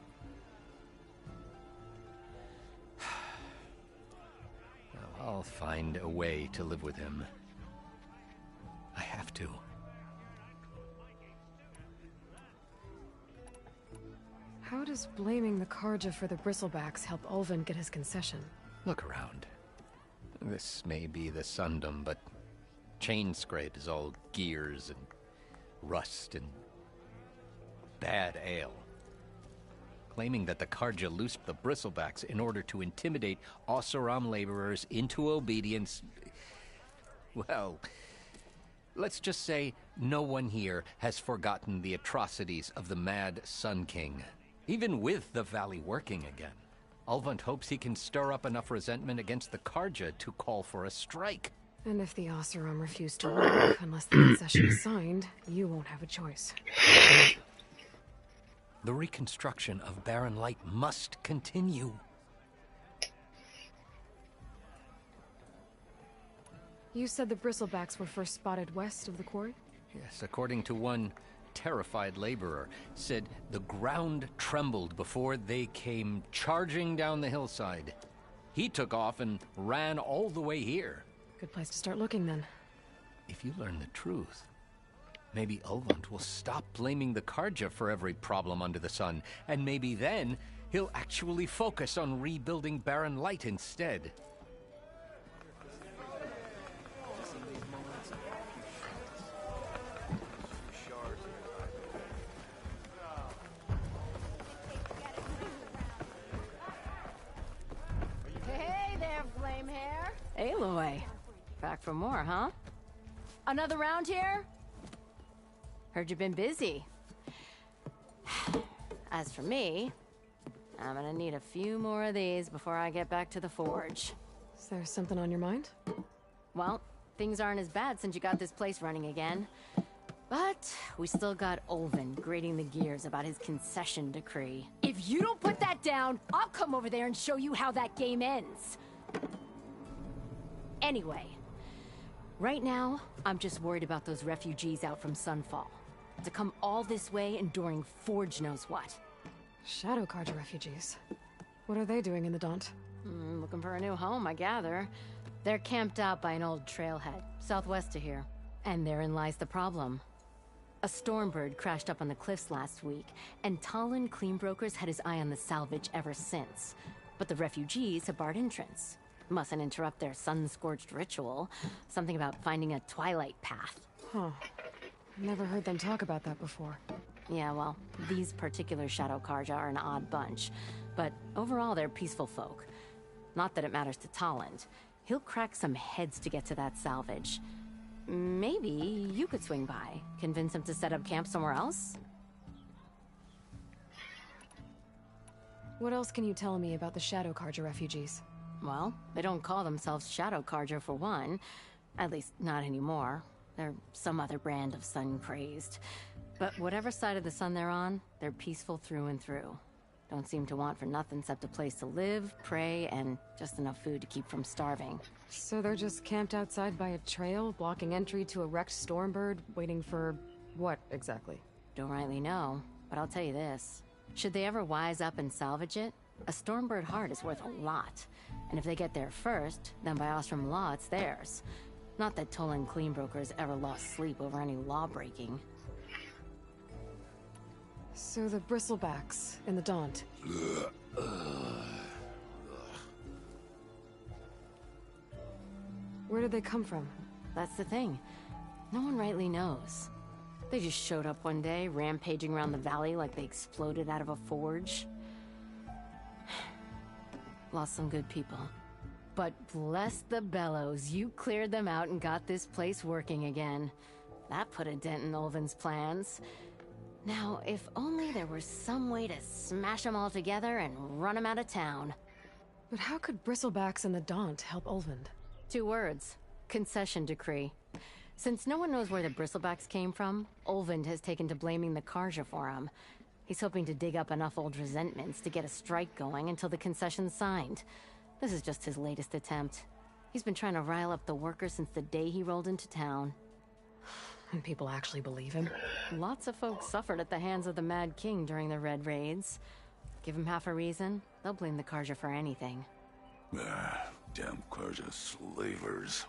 I'll find a way to live with him. I have to. How does blaming the Karja for the bristlebacks help Ulvin get his concession? Look around. This may be the Sundom, but Chain scrape is all gears and rust and bad ale. Claiming that the Karja loosed the bristlebacks in order to intimidate Oseram laborers into obedience. Well, let's just say no one here has forgotten the atrocities of the Mad Sun King, even with the valley working again. Ulvund hopes he can stir up enough resentment against the Karja to call for a strike. And if the Oseram refuse to work, unless the concession is signed, you won't have a choice. The reconstruction of Barren Light must continue. You said the bristlebacks were first spotted west of the quarry? Yes, according to one terrified laborer, said the ground trembled before they came charging down the hillside. He took off and ran all the way here. Good place to start looking, then. If you learn the truth, maybe Ulvund will stop blaming the Karja for every problem under the sun, and maybe then he'll actually focus on rebuilding Barren Light instead. Hey there, flame hair. Aloy. Back for more, huh? Another round here? Heard you've been busy. As for me, I'm gonna need a few more of these before I get back to the forge. Is there something on your mind? Well, things aren't as bad since you got this place running again. But we still got Ulvund grating the gears about his concession decree. If you don't put that down, I'll come over there and show you how that game ends. Anyway, right now, I'm just worried about those refugees out from Sunfall. To come all this way enduring Forge knows what. Shadow Karja refugees. What are they doing in the Daunt? Looking for a new home, I gather. They're camped out by an old trailhead, southwest of here. And therein lies the problem. A stormbird crashed up on the cliffs last week, and Talon Cleanbrokers had his eye on the salvage ever since. But the refugees have barred entrance. Mustn't interrupt their sun-scorched ritual. Something about finding a twilight path. Huh. Never heard them talk about that before. Yeah, well, these particular Shadow Karja are an odd bunch. But overall, they're peaceful folk. Not that it matters to Talland. He'll crack some heads to get to that salvage. Maybe you could swing by, convince him to set up camp somewhere else? What else can you tell me about the Shadow Karja refugees? Well, they don't call themselves Shadow Karja for one. At least, not anymore. They're some other brand of sun-crazed. But whatever side of the sun they're on, they're peaceful through and through. Don't seem to want for nothing except a place to live, pray, and just enough food to keep from starving. So they're just camped outside by a trail, blocking entry to a wrecked stormbird, waiting for what, exactly? Don't rightly know, but I'll tell you this. Should they ever wise up and salvage it, a stormbird heart is worth a lot. And if they get there first, then by Ostrom law, it's theirs. Not that Tolan Cleanbrokers ever lost sleep over any law-breaking. So the bristlebacks in the Daunt. Where did they come from? That's the thing. No one rightly knows. They just showed up one day, rampaging around the valley like they exploded out of a forge. Lost some good people. But bless the bellows, you cleared them out and got this place working again. That put a dent in Ulvund's plans. Now, if only there were some way to smash them all together and run them out of town. But how could bristlebacks in the Daunt help Ulvund? 2 words. Concession decree. Since no one knows where the bristlebacks came from, Ulvund has taken to blaming the Karja for them. He's hoping to dig up enough old resentments to get a strike going until the concession's signed. This is just his latest attempt. He's been trying to rile up the workers since the day he rolled into town. And people actually believe him? Lots of folks suffered at the hands of the Mad King during the Red Raids. Give him half a reason, they'll blame the Karja for anything. Damn Karja slavers.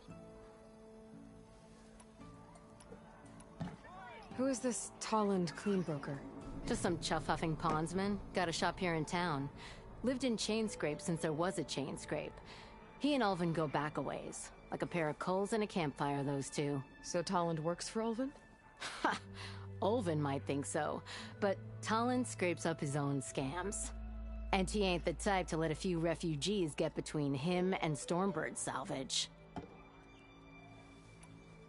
Who is this Talland Cleanbroker? Just some chuff-huffing pondsman. Got a shop here in town. Lived in Chainscrape since there was a Chainscrape. He and Ulvin go back a ways. Like a pair of coals in a campfire, those two. So Tolland works for Ulvin? Ha! Ulvin might think so, but Tolland scrapes up his own scams. And he ain't the type to let a few refugees get between him and Stormbird salvage.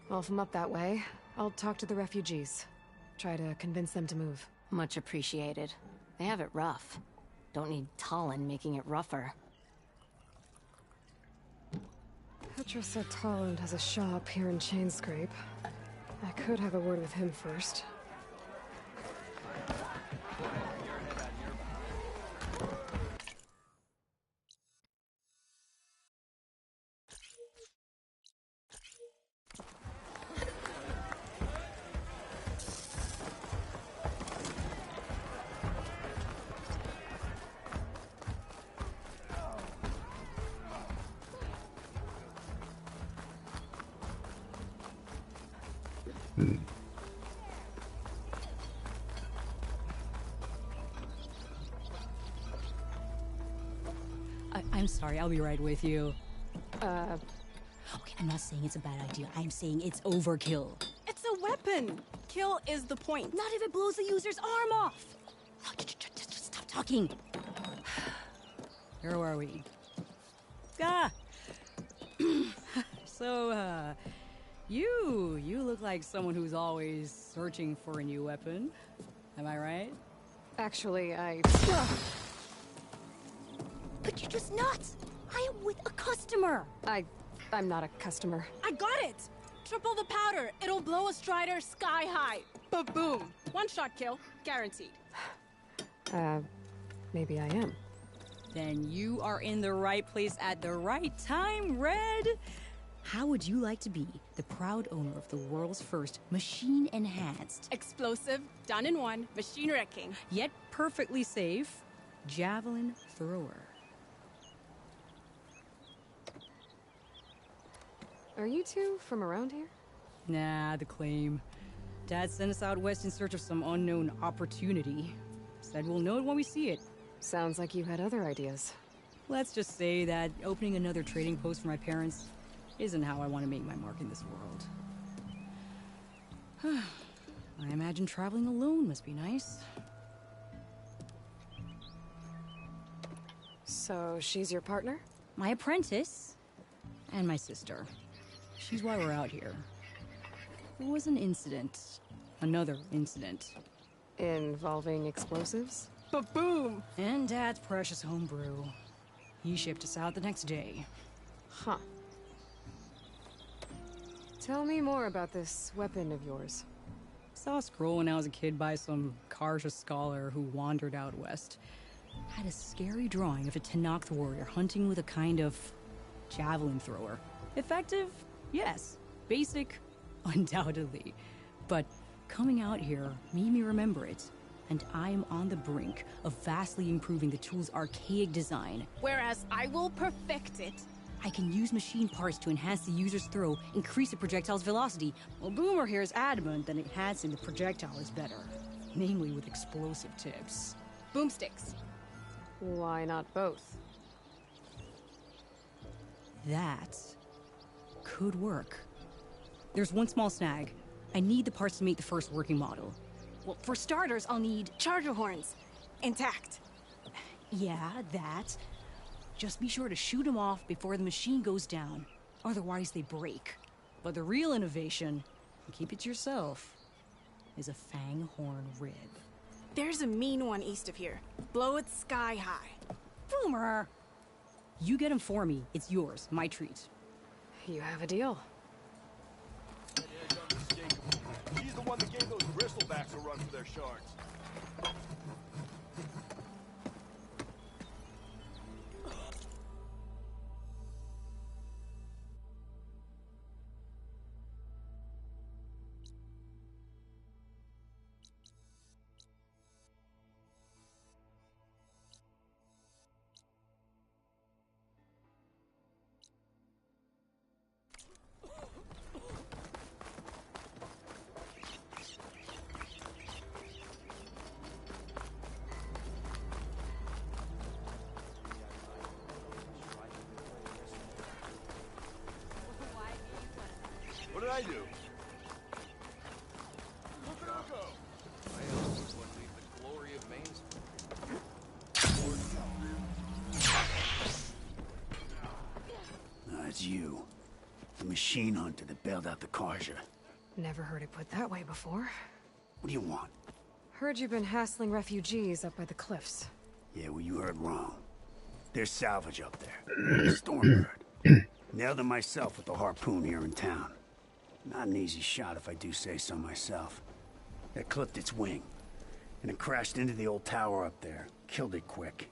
Well, if I'm up that way, I'll talk to the refugees. Try to convince them to move. Much appreciated. They have it rough. Don't need Tolland making it rougher. Petra said Tolland has a shop here in Chainscrape. I could have a word with him first. I'm sorry, I'll be right with you. Okay, I'm not saying it's a bad idea. I'm saying it's overkill. It's a weapon! Kill is the point. Not if it blows the user's arm off! Oh, just stop talking. Where were we? Ah! So, you look like someone who's always searching for a new weapon. Am I right? Actually, But you're just nuts! I am with a customer! I'm not a customer. I got it! Triple the powder. It'll blow a Strider sky high. Ba-boom. One-shot kill. Guaranteed. Maybe I am. Then you are in the right place at the right time, Red! How would you like to be the proud owner of the world's first machine-enhanced, Explosive, done in one, machine wrecking, yet perfectly safe, javelin thrower? Are you two from around here? Nah, the claim. Dad sent us out west in search of some unknown opportunity. Said we'll know it when we see it. Sounds like you had other ideas. Let's just say that opening another trading post for my parents isn't how I want to make my mark in this world. I imagine traveling alone must be nice. So she's your partner? My apprentice and my sister. She's why we're out here. There was an incident. Another incident. Involving explosives? Ba-boom! And Dad's precious homebrew. He shipped us out the next day. Huh. Tell me more about this weapon of yours. Saw a scroll when I was a kid by some Karja scholar who wandered out west. Had a scary drawing of a Tenakth warrior hunting with a kind of javelin thrower. Effective? Yes. Basic? Undoubtedly. But coming out here made me remember it. And I'm on the brink of vastly improving the tool's archaic design. Whereas I will perfect it. I can use machine parts to enhance the user's throw, increase the projectile's velocity. Well, Boomer here is adamant that enhancing the projectile is better. Namely with explosive tips. Boomsticks. Why not both? That could work. There's one small snag. I need the parts to make the first working model. Well, for starters, I'll need charger horns. Intact. Yeah, that. Just be sure to shoot them off before the machine goes down. Otherwise, they break. But the real innovation, and keep it to yourself, is a fang horn rib. There's a mean one east of here. Blow it sky high. Boomer! You get him for me. It's yours. My treat. You have a deal. He's the one that gave those bristlebacks a run for their shards. I do. Look at her go. I always wondered the glory of Maine's. It's you. The machine hunter that bailed out the Karja. Never heard it put that way before. What do you want? Heard you've been hassling refugees up by the cliffs. Yeah, well, you heard wrong. There's salvage up there. Stormbird. Nailed him myself with the harpoon here in town. Not an easy shot if I do say so myself. It clipped its wing, and it crashed into the old tower up there. Killed it quick.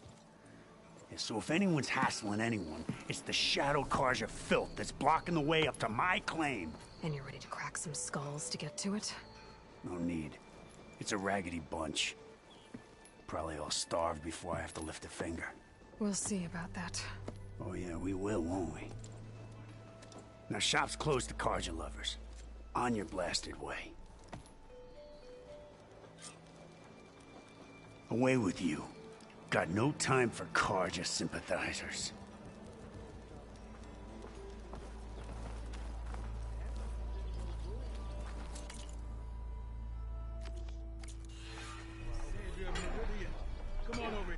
Yeah, so if anyone's hassling anyone, it's the Shadow Karja filth that's blocking the way up to my claim. And you're ready to crack some skulls to get to it? No need. It's a raggedy bunch. Probably all starved before I have to lift a finger. We'll see about that. Oh yeah, we will, won't we? Now shop's closed to Karja lovers. On your blasted way. Away with you. Got no time for Karja sympathizers. Come on over.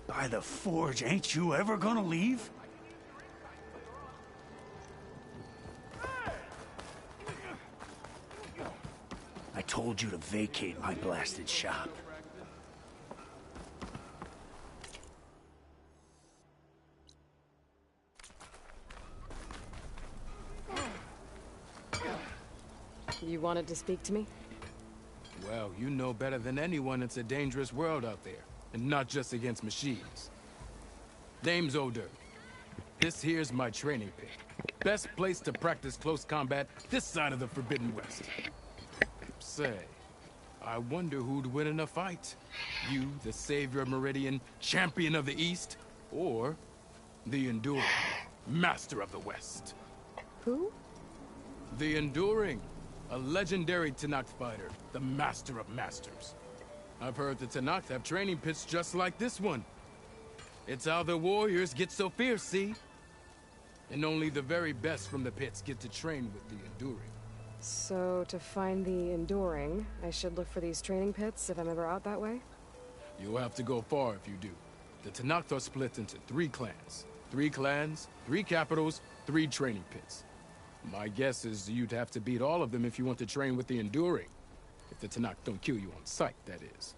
By the Forge, ain't you ever gonna leave? I told you to vacate my blasted shop. You wanted to speak to me? Well, you know better than anyone it's a dangerous world out there. And not just against machines. Name's Oder. This here's my training pit. Best place to practice close combat this side of the Forbidden West. Say, I wonder who'd win in a fight. You, the savior of Meridian, champion of the East, or the Enduring, master of the West. Who? The Enduring, a legendary Tenakth fighter, the master of masters. I've heard the Tenakth have training pits just like this one. It's how the warriors get so fierce, see? And only the very best from the pits get to train with the Enduring. So, to find the Enduring, I should look for these training pits if I'm ever out that way? You'll have to go far if you do. The Tenakth are split into 3 clans. 3 clans, 3 capitals, 3 training pits. My guess is you'd have to beat all of them if you want to train with the Enduring. If the Tenakth don't kill you on sight, that is.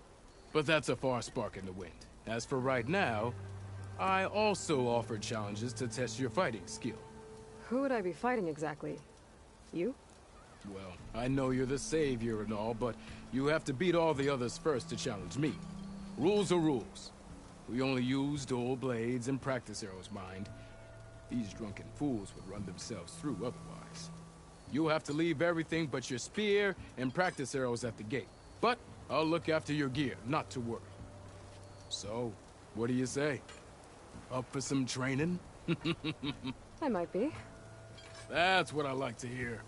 But that's a far spark in the wind. As for right now, I also offer challenges to test your fighting skill. Who would I be fighting exactly? You? Well, I know you're the savior and all, but you have to beat all the others first to challenge me. Rules are rules. We only use dual blades and practice arrows, mind. These drunken fools would run themselves through otherwise. You'll have to leave everything but your spear and practice arrows at the gate. But I'll look after your gear, not to worry. So, what do you say? Up for some training? I might be. That's what I like to hear.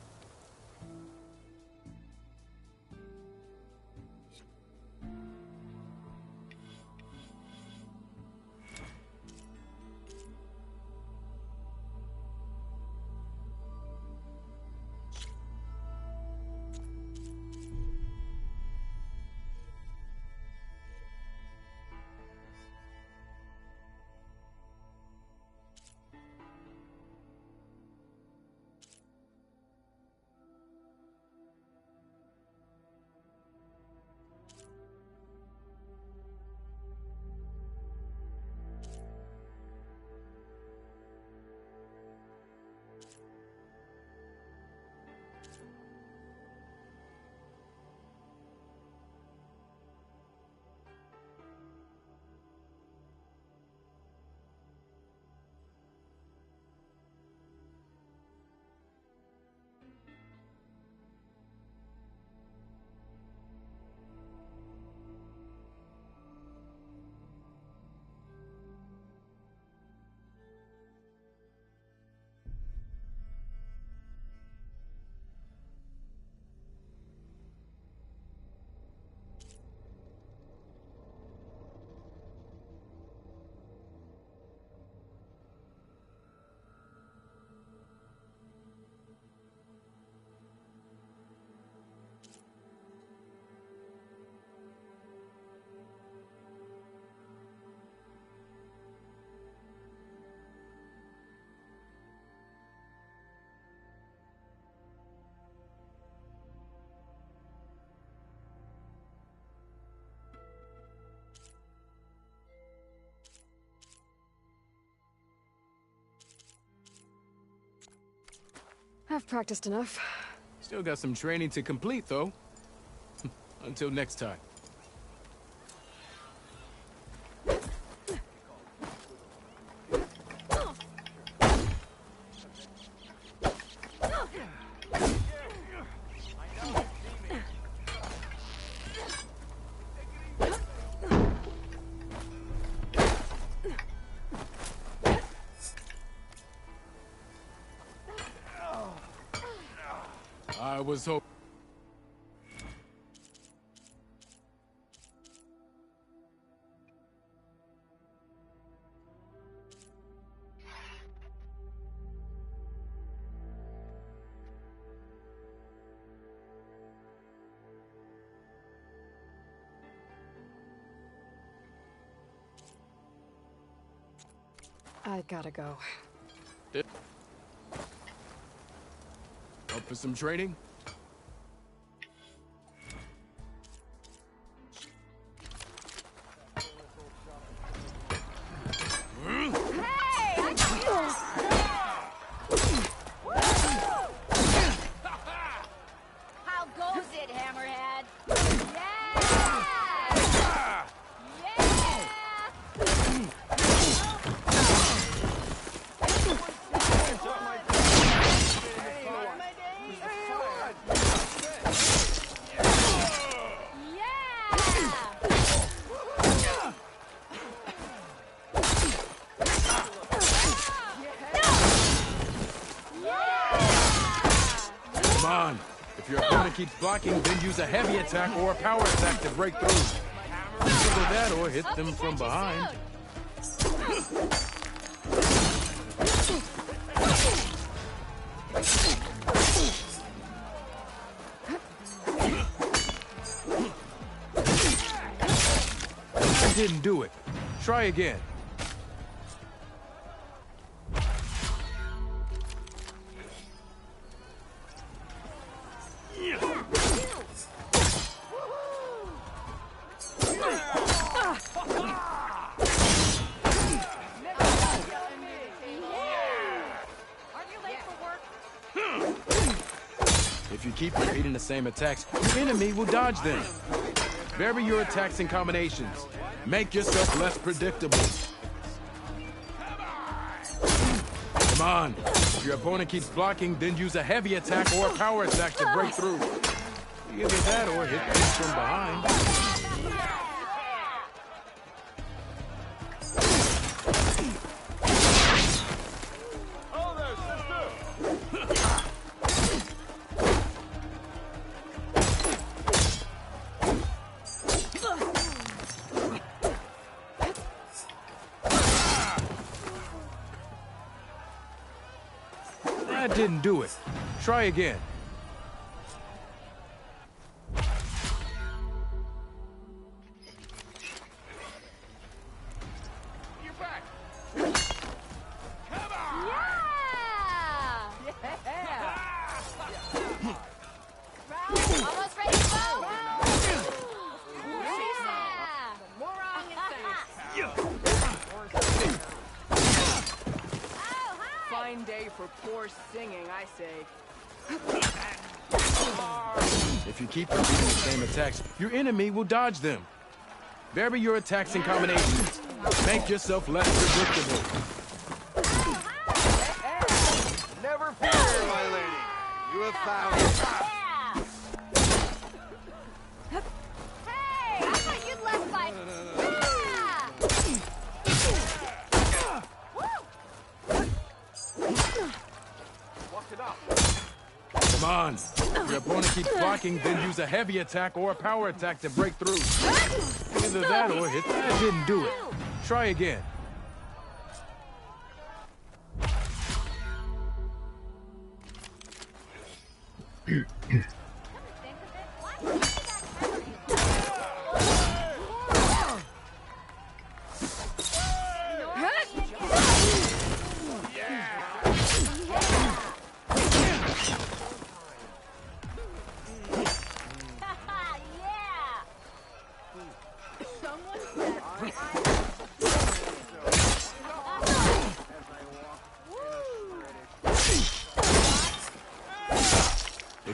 I've practiced enough. Still got some training to complete, though. Until next time. I was hoping. I gotta go. Up for some training? How goes it, Hammerhead? Come on. If your opponent keeps blocking, then use a heavy attack or a power attack to break through. Either that or hit them from behind. That didn't do it. Try again. If you keep repeating the same attacks, your enemy will dodge them. Vary your attacks and combinations. Make yourself less predictable. Come on. If your opponent keeps blocking, then use a heavy attack or a power attack to break through. Either that or hit them from behind. That didn't do it. Try again. You're back. Come on. Almost ready to go. More wrong Fine day for poor singing, I say. If you keep repeating the same attacks, your enemy will dodge them. Vary your attacks and combinations. Make yourself less predictable. Never fear, my lady. You have found it. Hey, I thought you'd left by. Walk it up. Come on. If your opponent keeps blocking, then use a heavy attack or a power attack to break through. Either that or hit that didn't do it. Try again.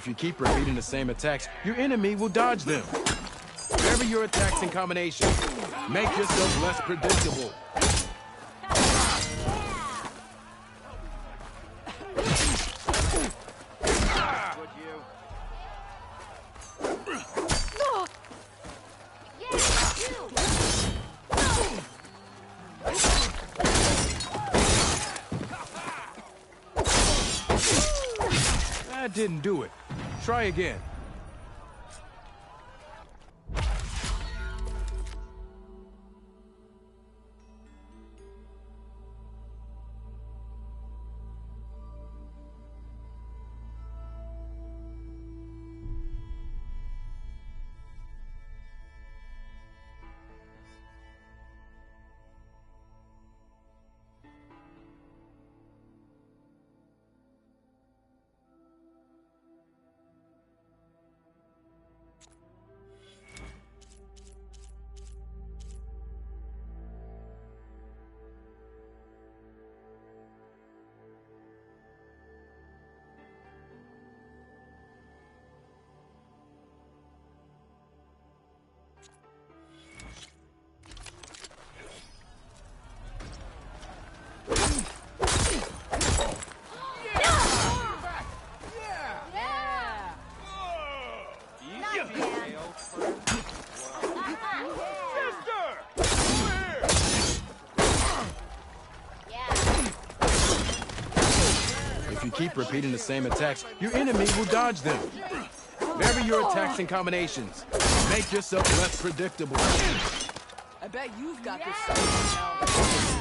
If you keep repeating the same attacks, your enemy will dodge them. Vary your attacks and combinations. Make yourself less predictable. That didn't do it. Try again. If you keep repeating the same attacks, your enemy will dodge them. Vary your attacks and combinations. Make yourself less predictable. I bet you've got this stuff.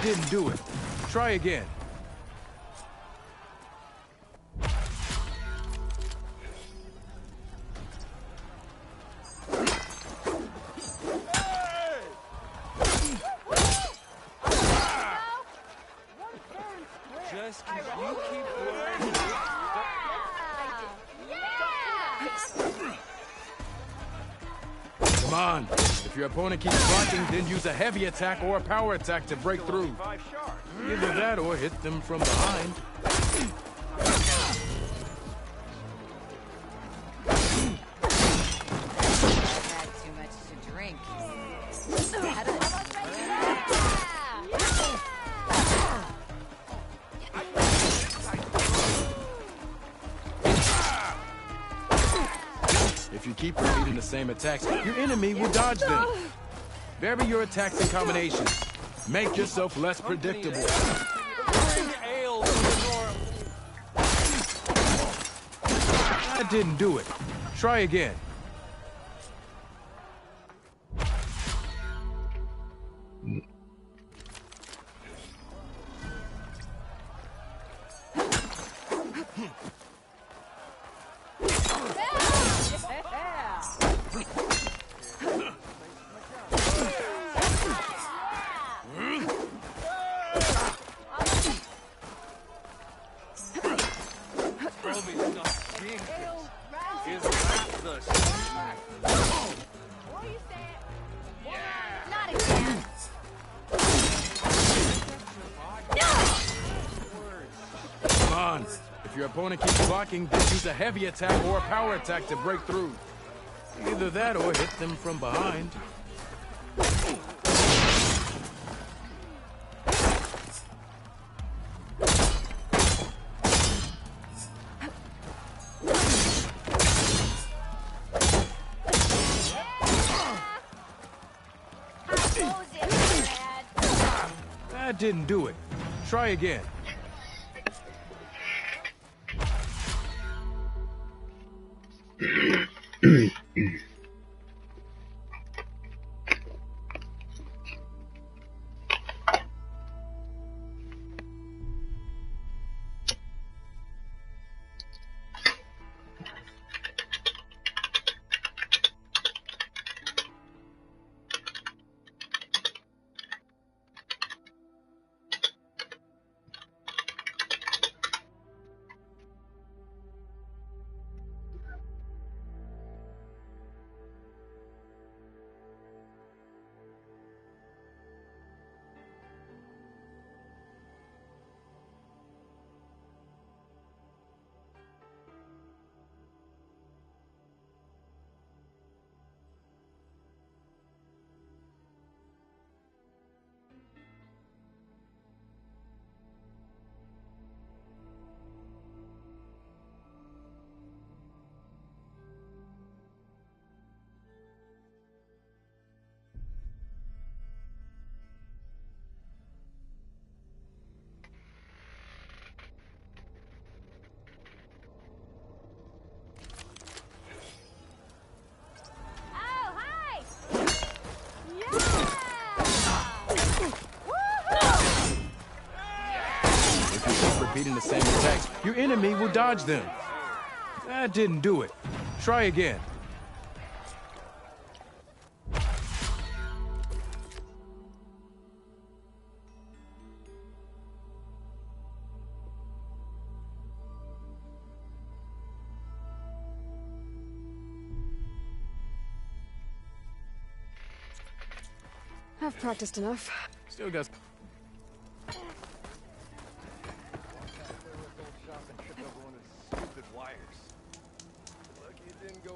Didn't do it. Try again. Just you keep working. Come on. If your opponent keeps blocking, then use a heavy attack or a power attack to break through. Either that or hit them from behind. Had too much to drink. If you keep repeating the same attacks, your enemy will dodge them. Vary your attacks and combinations. Make yourself less predictable. That didn't do it. Try again. Come on. If your opponent keeps blocking, then use a heavy attack or a power attack to break through. Either that or hit them from behind. That didn't do it. Try again. If you keep repeating the same attacks, your enemy will dodge them. That didn't do it. Try again. I've practiced enough. Still got... Stupid wires. Lucky it didn't go.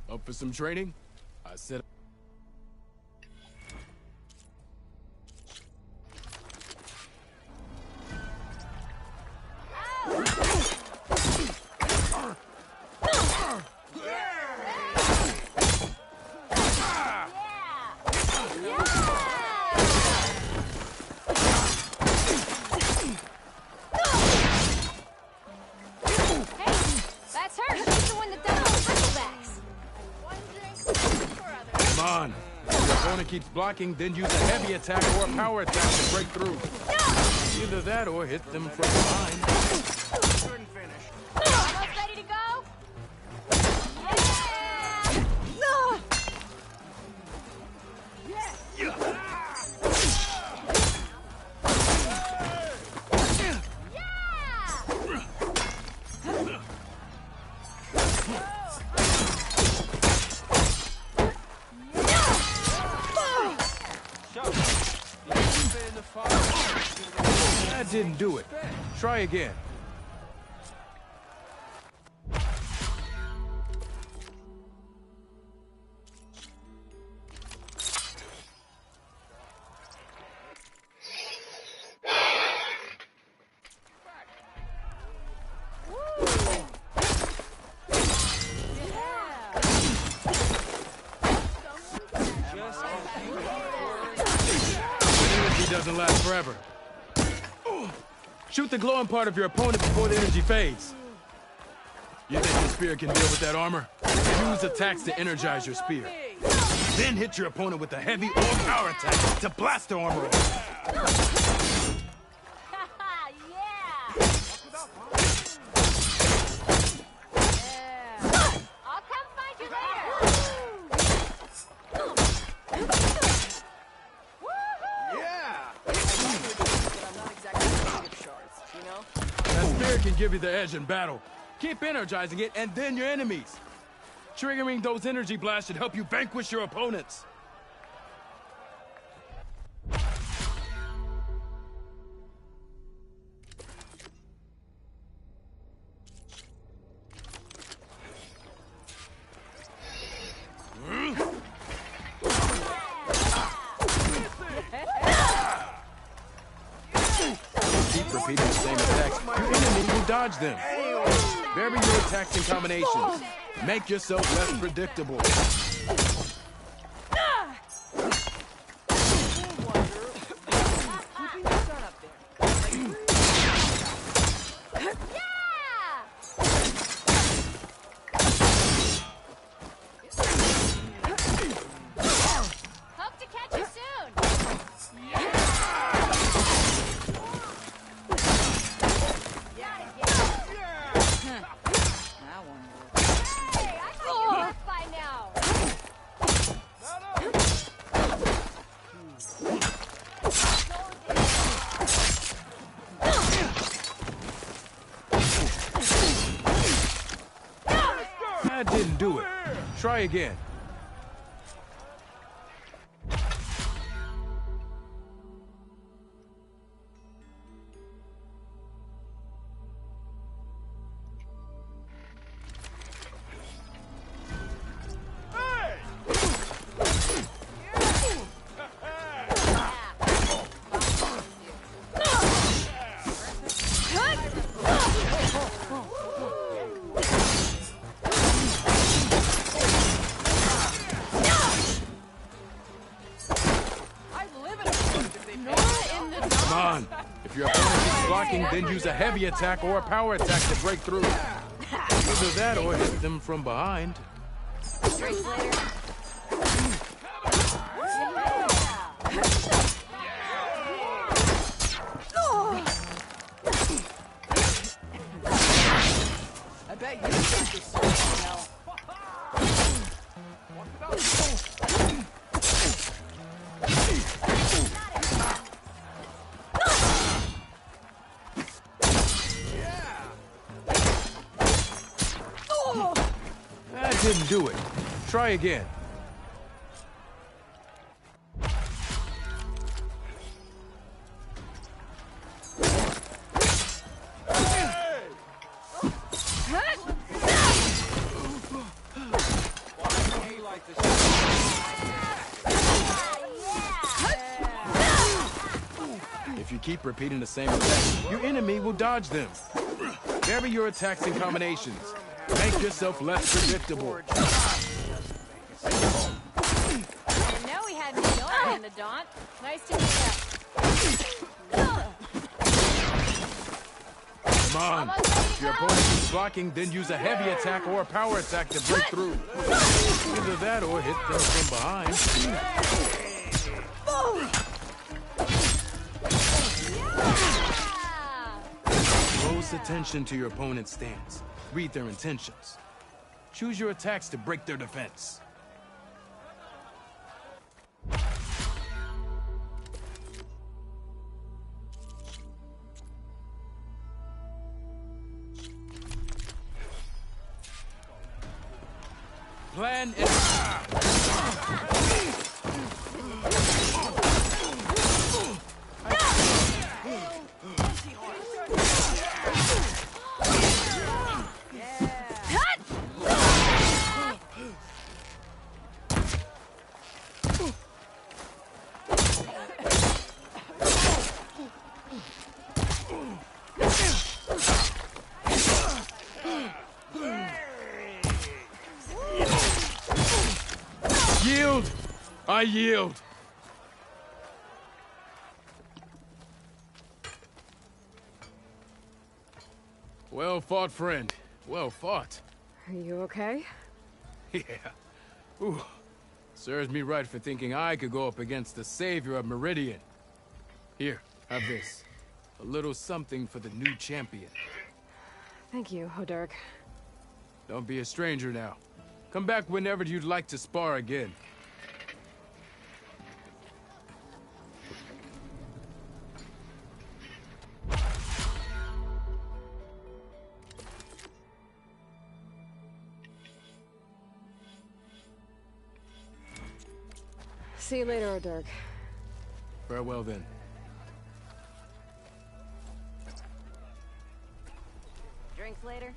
Up for some training? I said... That's her! She's the one that does the bristlebacks! Come on. If your opponent keeps blocking, then use a heavy attack or a power attack to break through. Either that or hit them from behind. Couldn't finish. Almost ready to go? Yeah! No! That didn't do it. Try again. Energy doesn't last forever. Shoot the glowing part of your opponent before the energy fades. You think your spear can deal with that armor? Use attacks to energize your spear. Then hit your opponent with a heavy or power attack to blast the armor off. I'll come find you That spear can give you the edge in battle. Keep energizing it, and then your enemies. Triggering those energy blasts should help you vanquish your opponents. Keep repeating the same attacks. Your enemy will dodge them. Vary your attacks and combinations. Make yourself less predictable. That didn't do it. Try again. Come on. If your opponent is blocking, then use a heavy attack or a power attack to break through. Either that or hit them from behind. Drinks later. I bet you think this now. That didn't do it. Try again. If you keep repeating the same attack, your enemy will dodge them. Vary your attacks and combinations. Make yourself less predictable. I didn't know we had Nora in the Daunt. Nice to meet you. Come on. If your opponent is blocking, then use a heavy attack or a power attack to break through. Either that or hit them from behind. Close attention to your opponent's stance. Read their intentions. Choose your attacks to break their defense. Plan and... Yield! I yield! Well fought, friend. Well fought. Are you okay? Yeah. Ooh. Serves me right for thinking I could go up against the savior of Meridian. Here, have this. A little something for the new champion. Thank you, Hodurg. Don't be a stranger now. Come back whenever you'd like to spar again. See you later, Hodurg. Farewell then. Drinks later.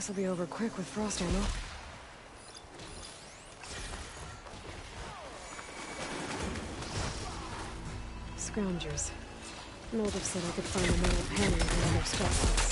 This'll be over quick with frost ammo. Scroungers. Noldov said I could find a metal panel in their scrap house.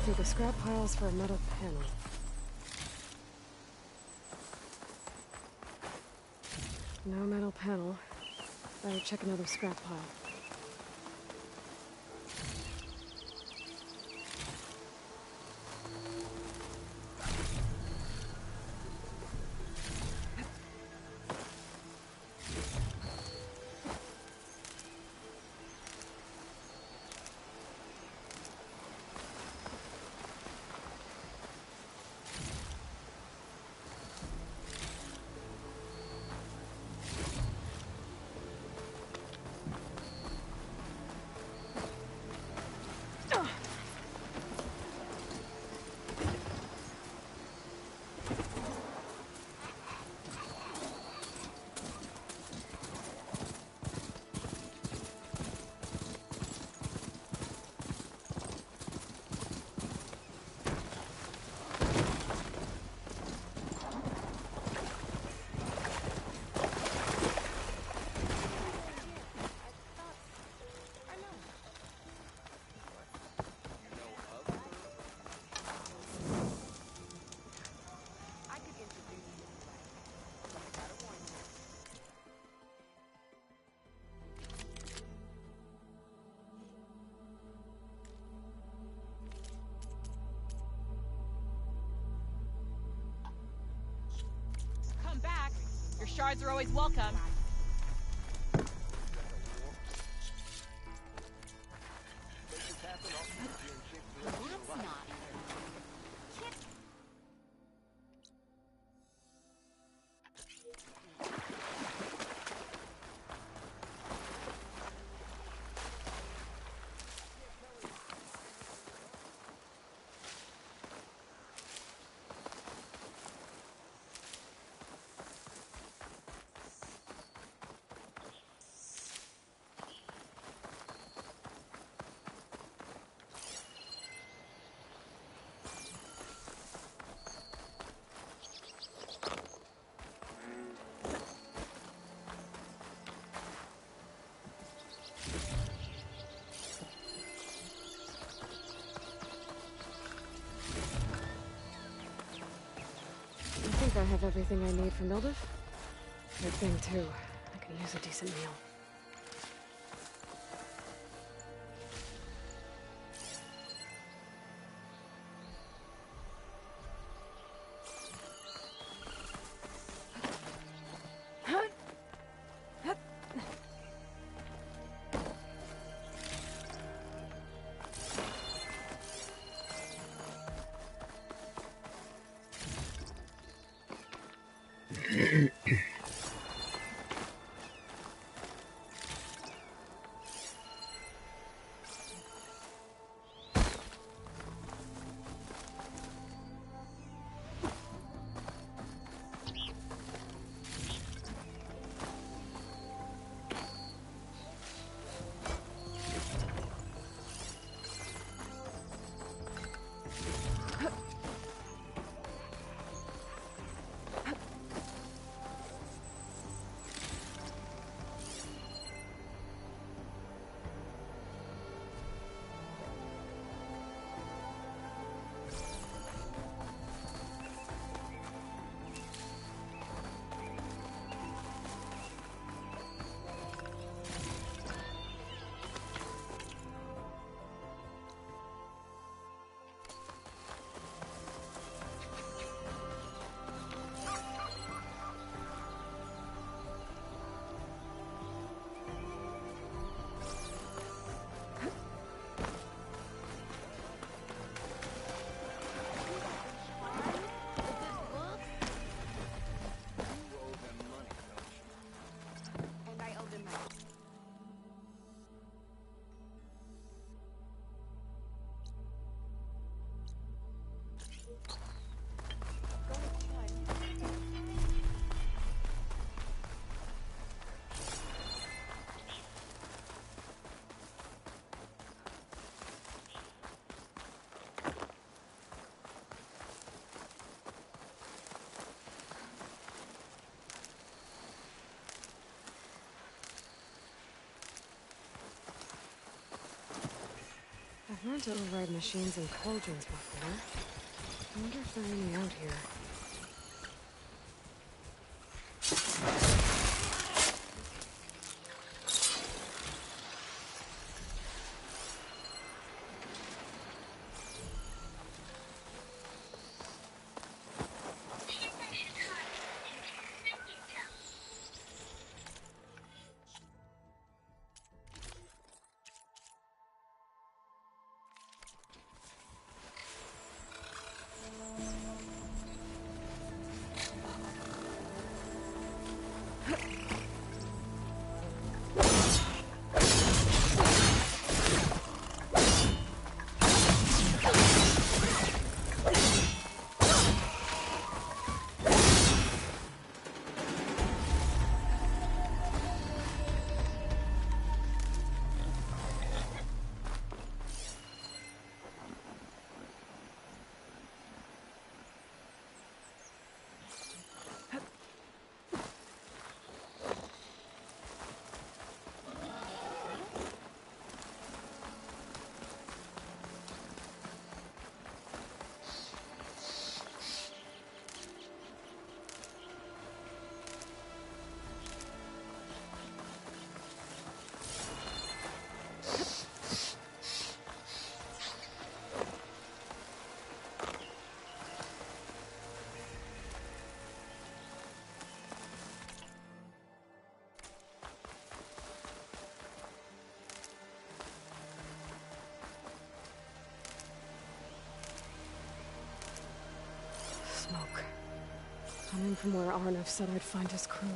Through the scrap piles for a metal panel. No metal panel. Better check another scrap pile. Back. Your shards are always welcome. That's not. I think I have everything I need for Noldov. Good thing, too. I could use a decent meal. I've learned to override machines and cauldrons before. I wonder if there are any out here. Smoke. Coming from where Arnav said I'd find his crew.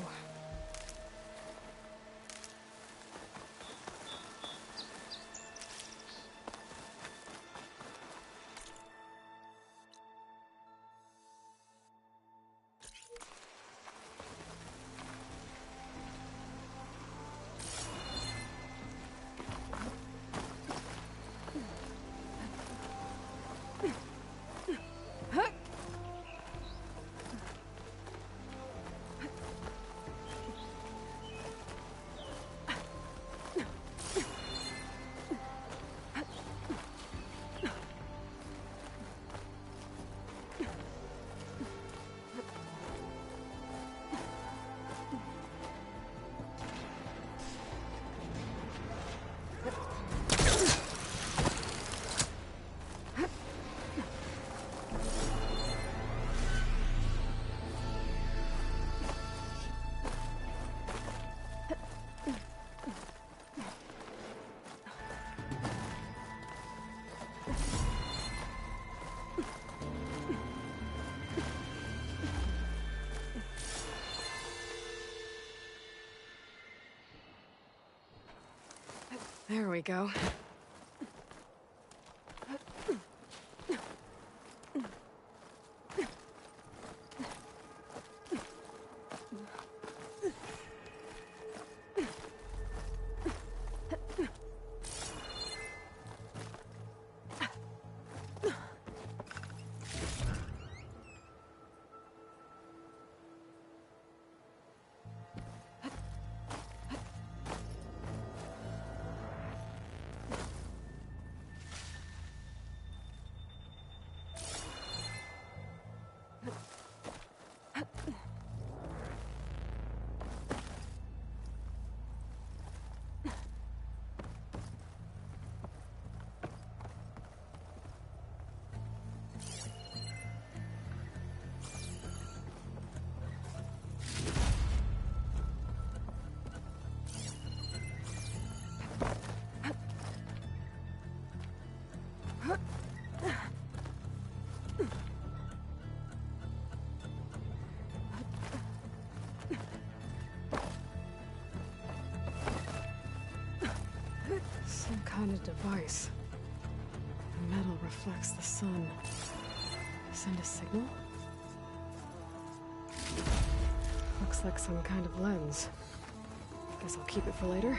There we go. Some kind of device. The metal reflects the sun. Send a signal? Looks like some kind of lens. Guess I'll keep it for later.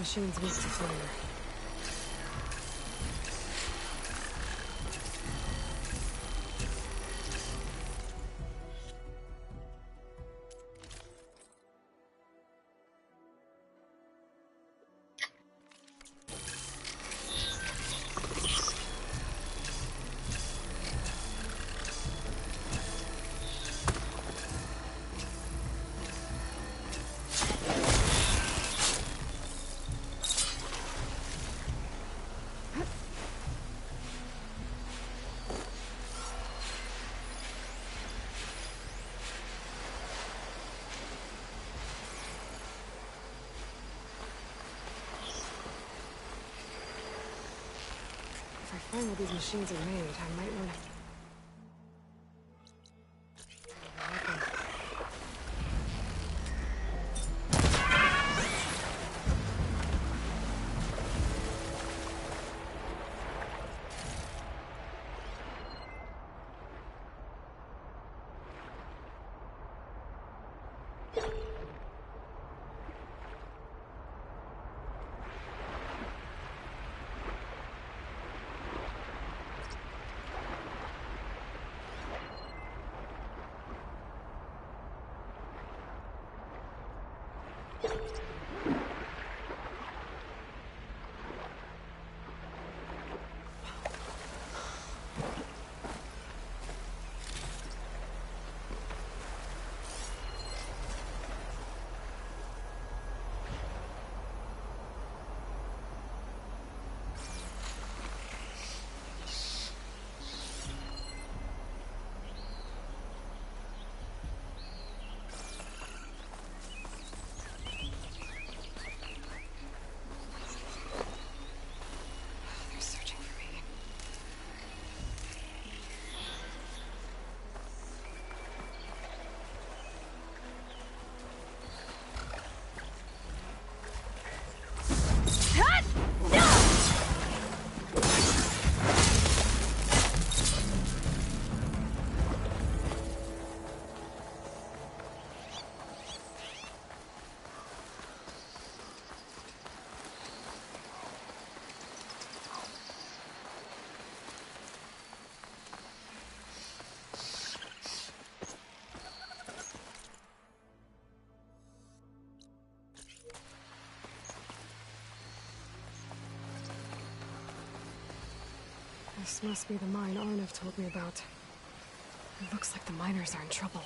Machine's weak to fire. If I find where these machines are made, I might want to... This must be the mine Arnav told me about. It looks like the miners are in trouble.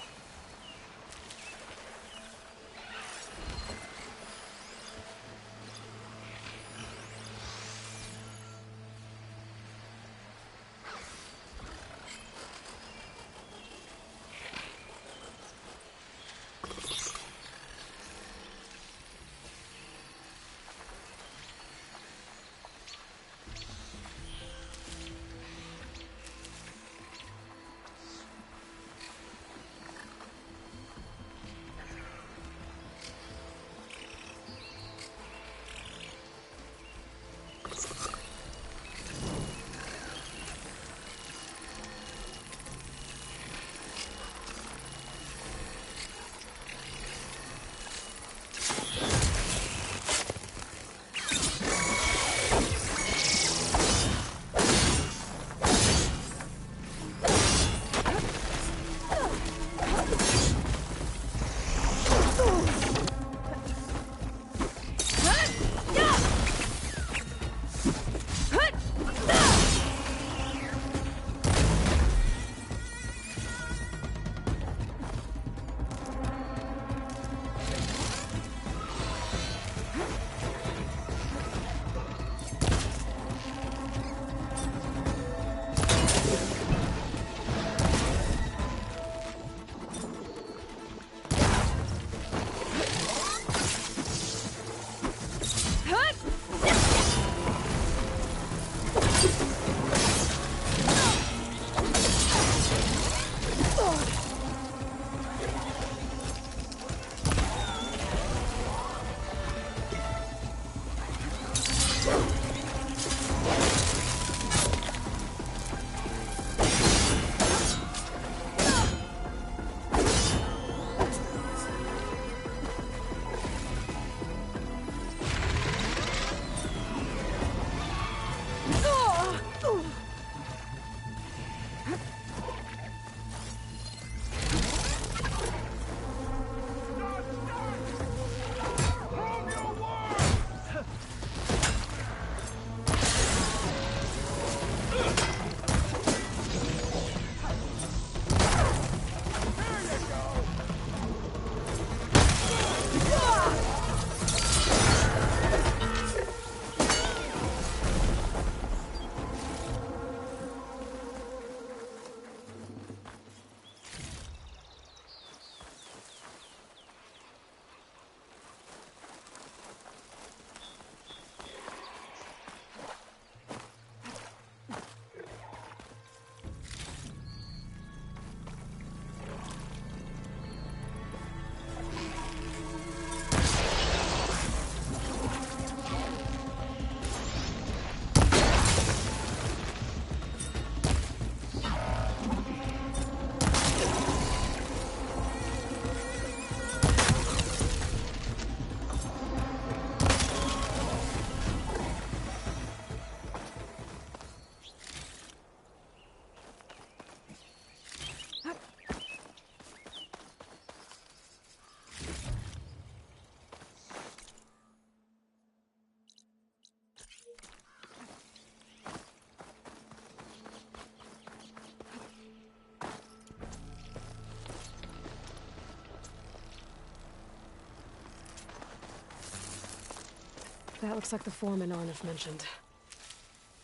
That looks like the foreman Arnav mentioned.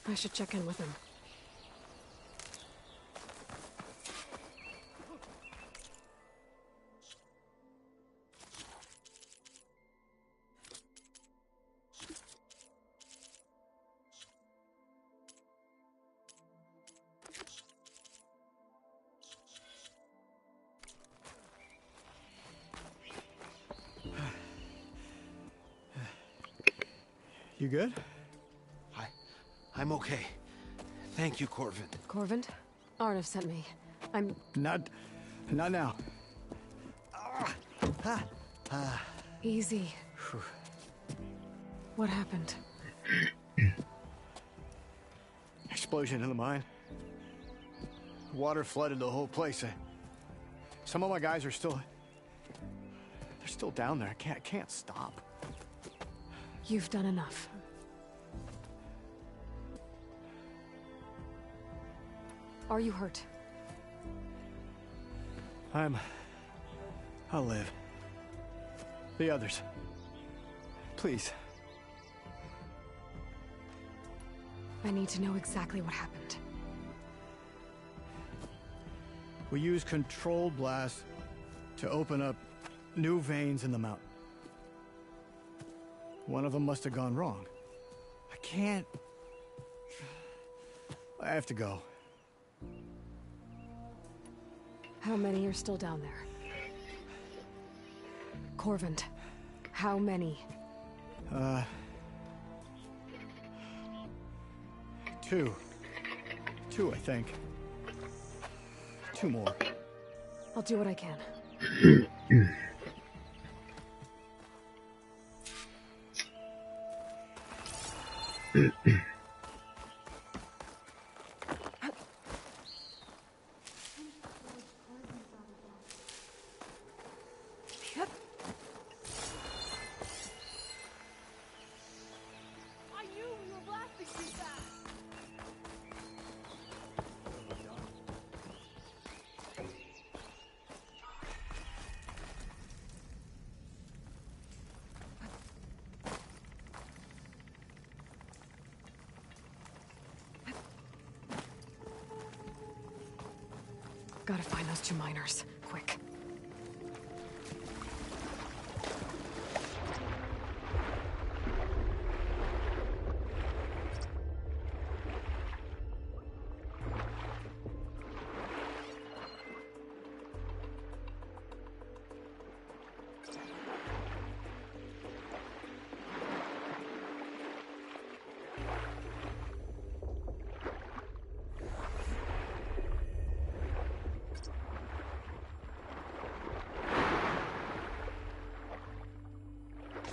I should check in with him. You good? I'm okay. Thank you, Corvin. Corvin? Arnav sent me. I'm... Not now. Easy. What happened? Explosion in the mine. Water flooded the whole place. Some of my guys are still... They're still down there. I can't stop. You've done enough. Are you hurt? I'll live. The others. Please. I need to know exactly what happened. We used controlled blast to open up new veins in the mountain. One of them must have gone wrong. I have to go. How many are still down there? Corvin, how many? Two. Two, I think. Two more. I'll do what I can. Gotta find those two miners. Quick.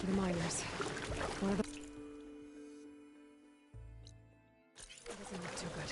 The miners. One of the... Doesn't look too good.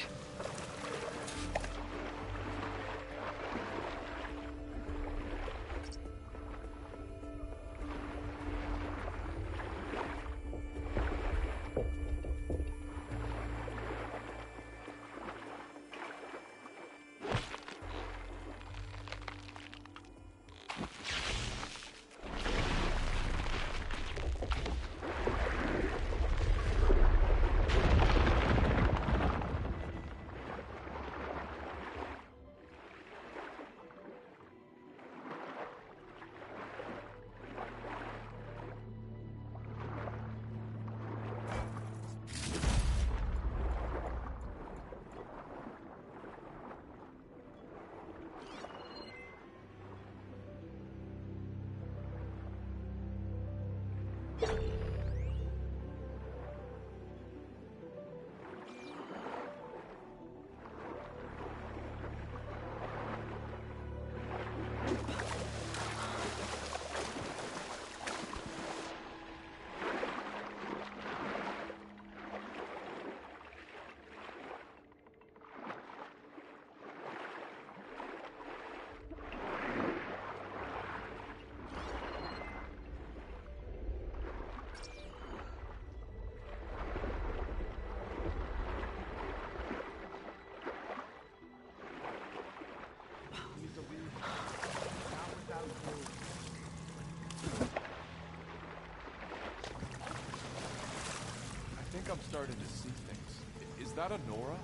started to see things. Is that a Nora?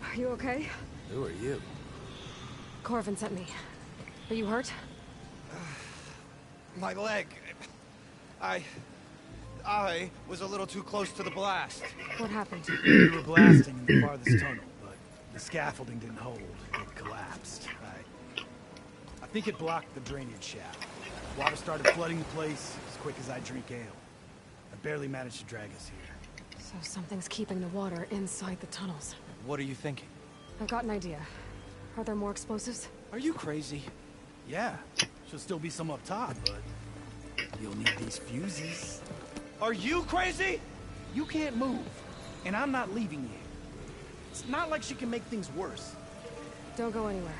Are you okay? Who are you? Corvin sent me. Are you hurt? My leg. I was a little too close to the blast. What happened? We were blasting in the farthest tunnel, but the scaffolding didn't hold. It collapsed. I think it blocked the drainage shaft. Water started flooding the place as quick as I drink ale. I barely managed to drag us here. So something's keeping the water inside the tunnels. What are you thinking? I've got an idea. Are there more explosives? Are you crazy? Yeah, should still be some up top, but you'll need these fuses. Are you crazy? You can't move, and I'm not leaving you. It's not like she can make things worse. Don't go anywhere.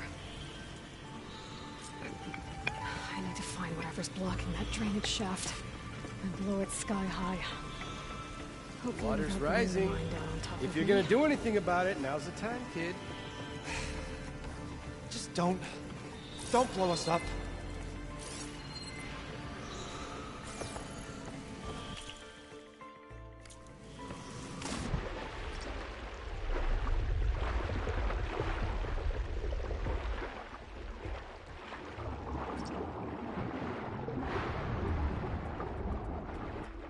I need to find whatever's blocking that drainage shaft and blow it sky high. Hopefully Water's without bringing the rising. mine down on top If of you're me. gonna do anything about it, now's the time, kid. Just don't blow us up.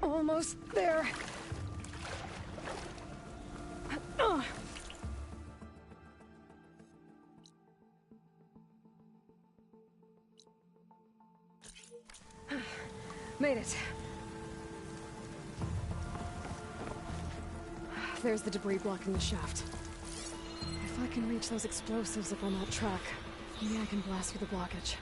Almost there. Made it. There's the debris blocking the shaft. If I can reach those explosives up on that track, maybe I can blast through the blockage.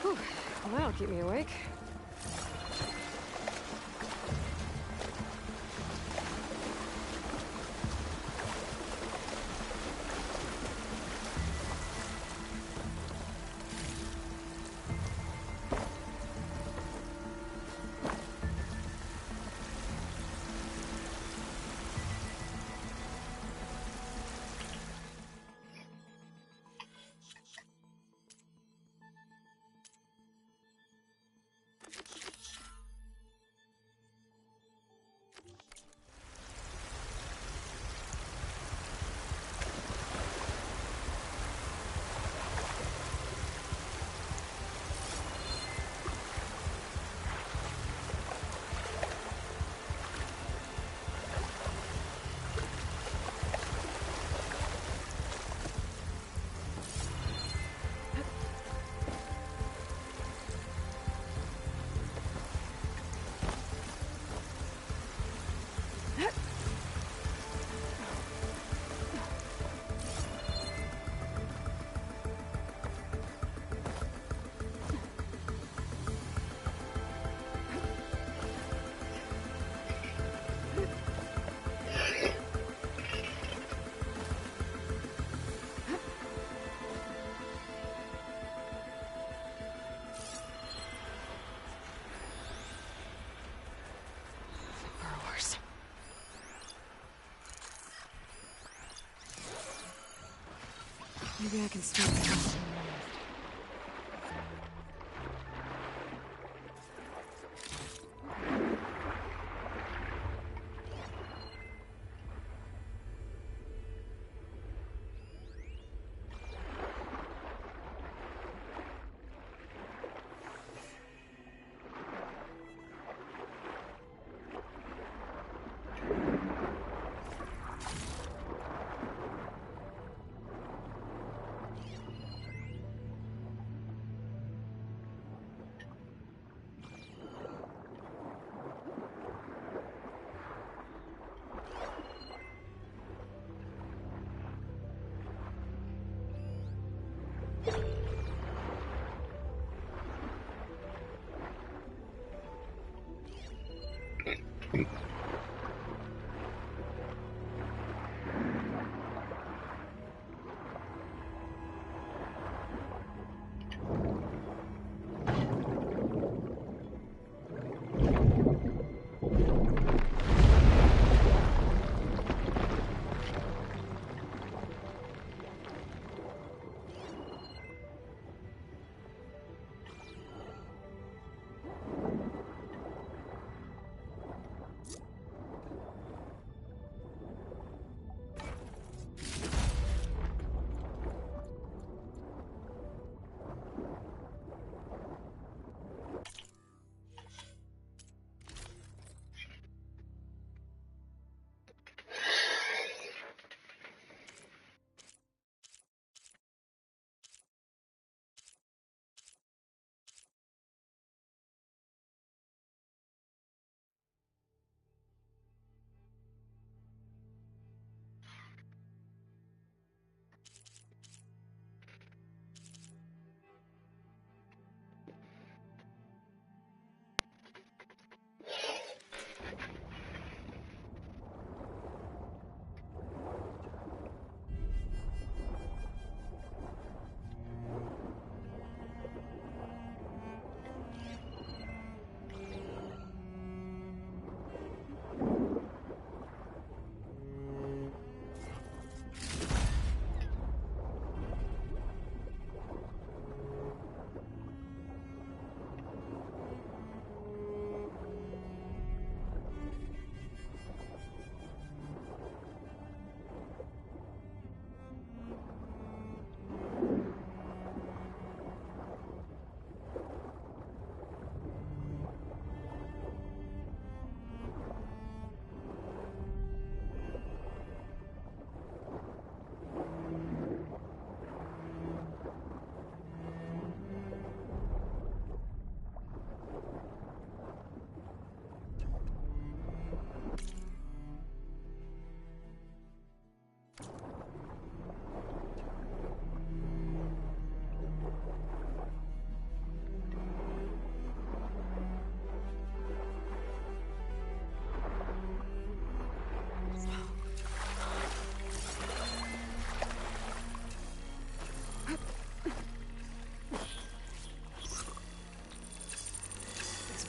Whew, well, that'll keep me awake. Burrowers. Maybe I can start the house.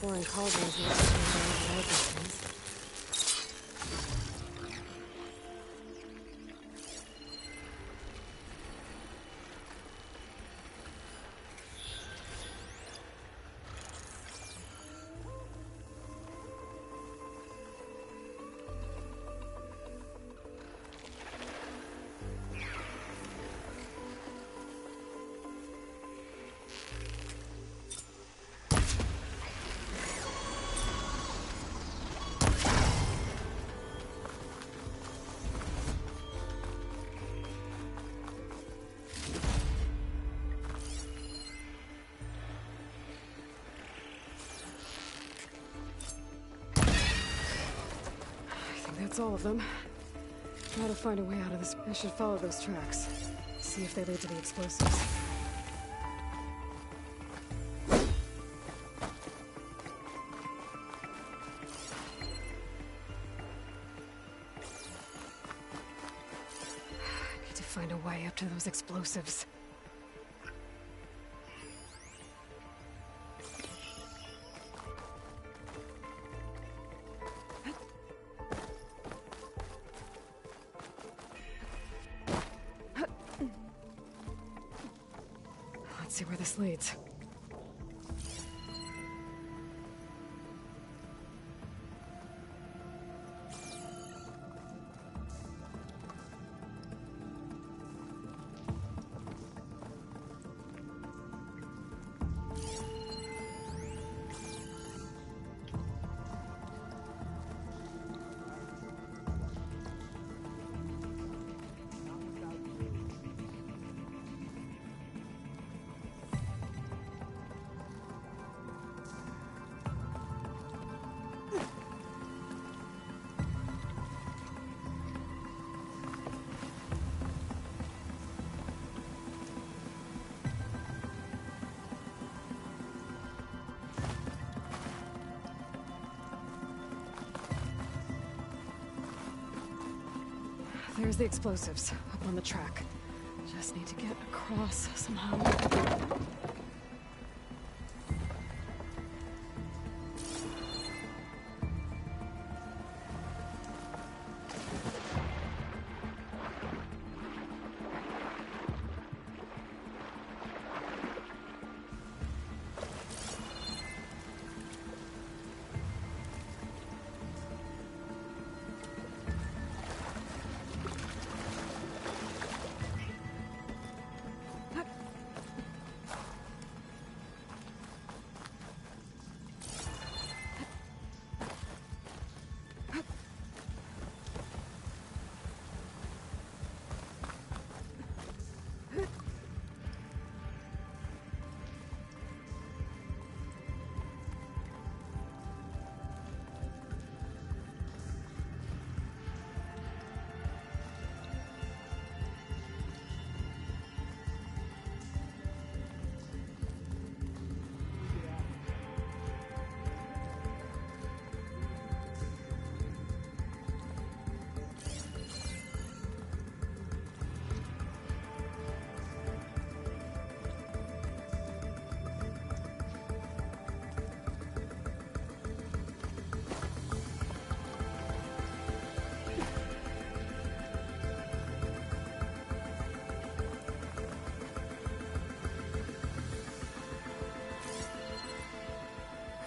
foreign cauldrons were all these things. That's all of them. Gotta find a way out of this. I should follow those tracks. See if they lead to the explosives. I need to find a way up to those explosives. Let's see where this leads. There's the explosives, up on the track. Just need to get across somehow.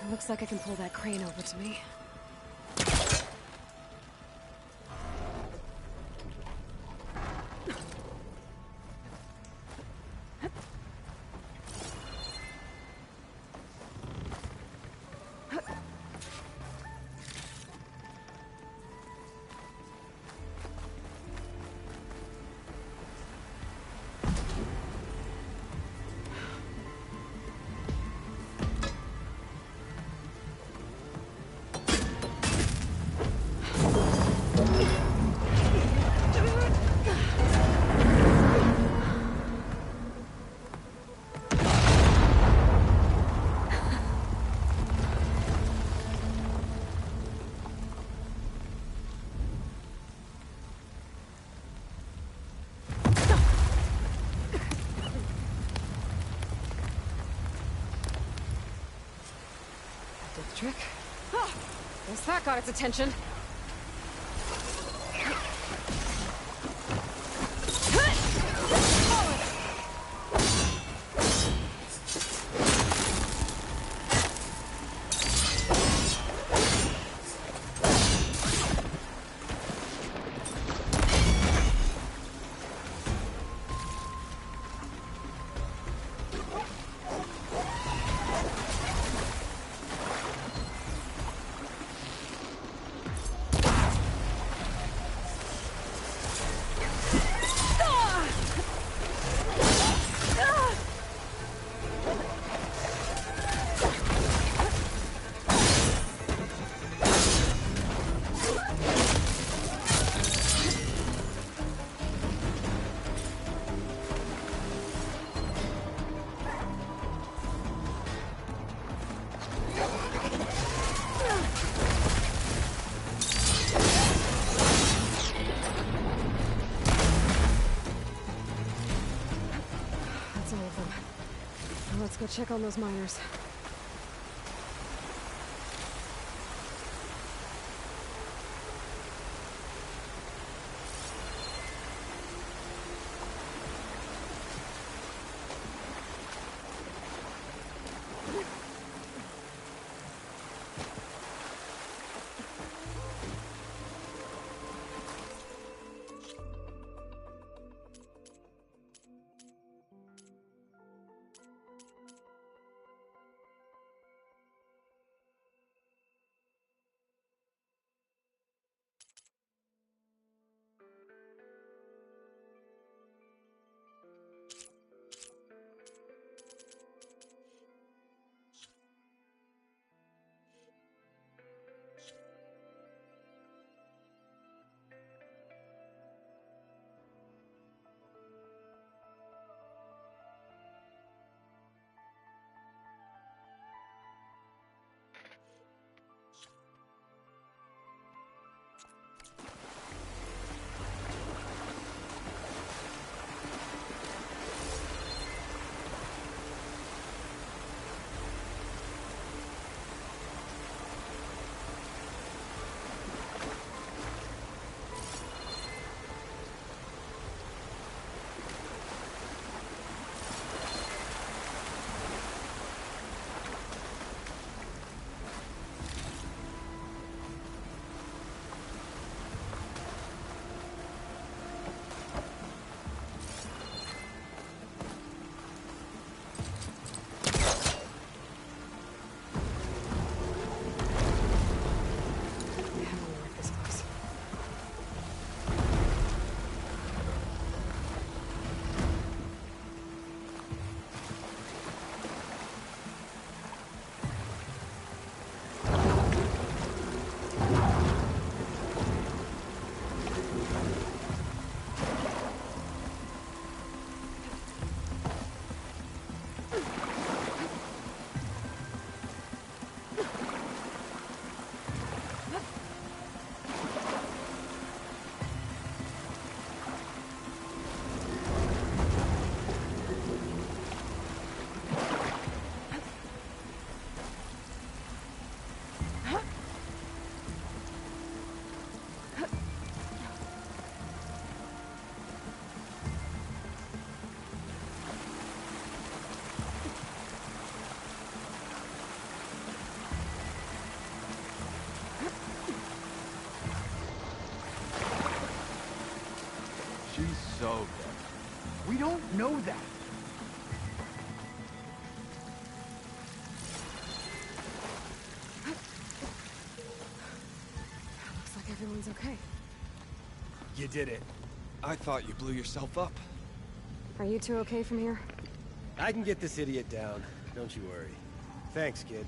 Looks like I can pull that crane over to me. electric. Ah, guess that got its attention. Let's go check on those miners. She's so dead. We don't know that. Looks like everyone's okay. You did it. I thought you blew yourself up. Are you two okay from here? I can get this idiot down. Don't you worry. Thanks, kid.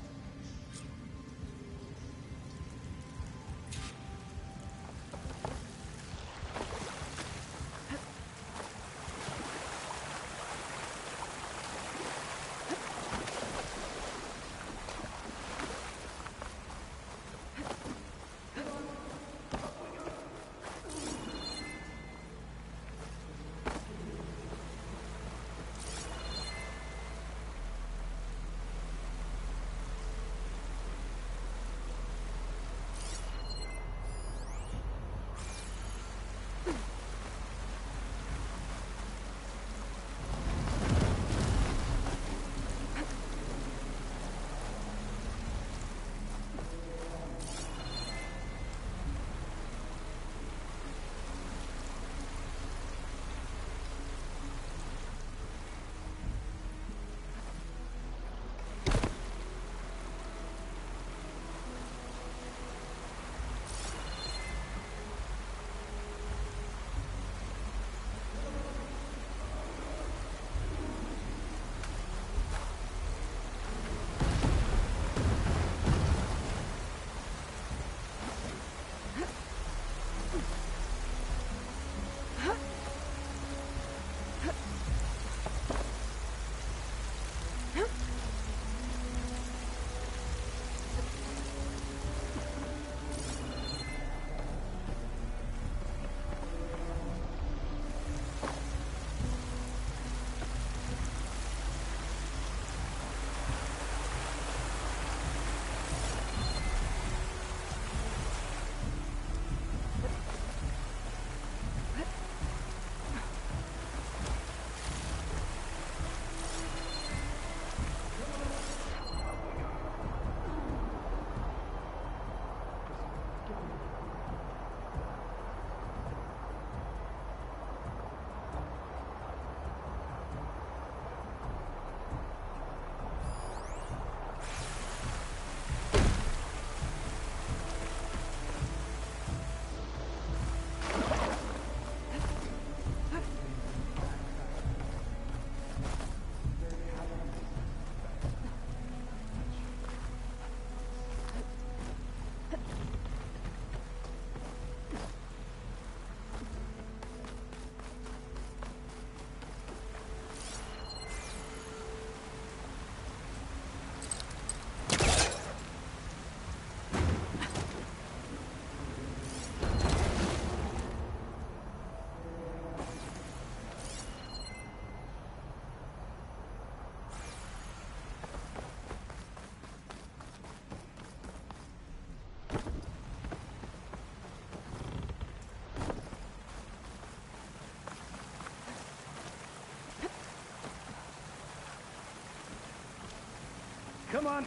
Come on,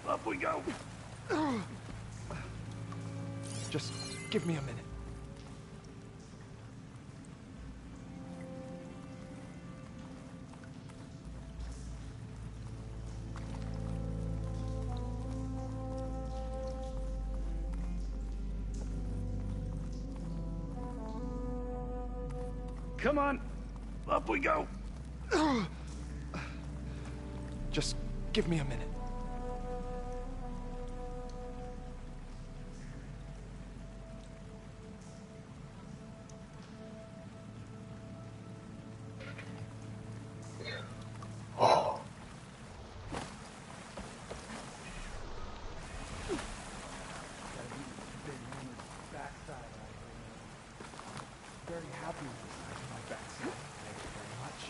up we go. Just give me a minute. Come on, up we go. Just give me a minute. Very happy with the size of my backside. Thank you very much.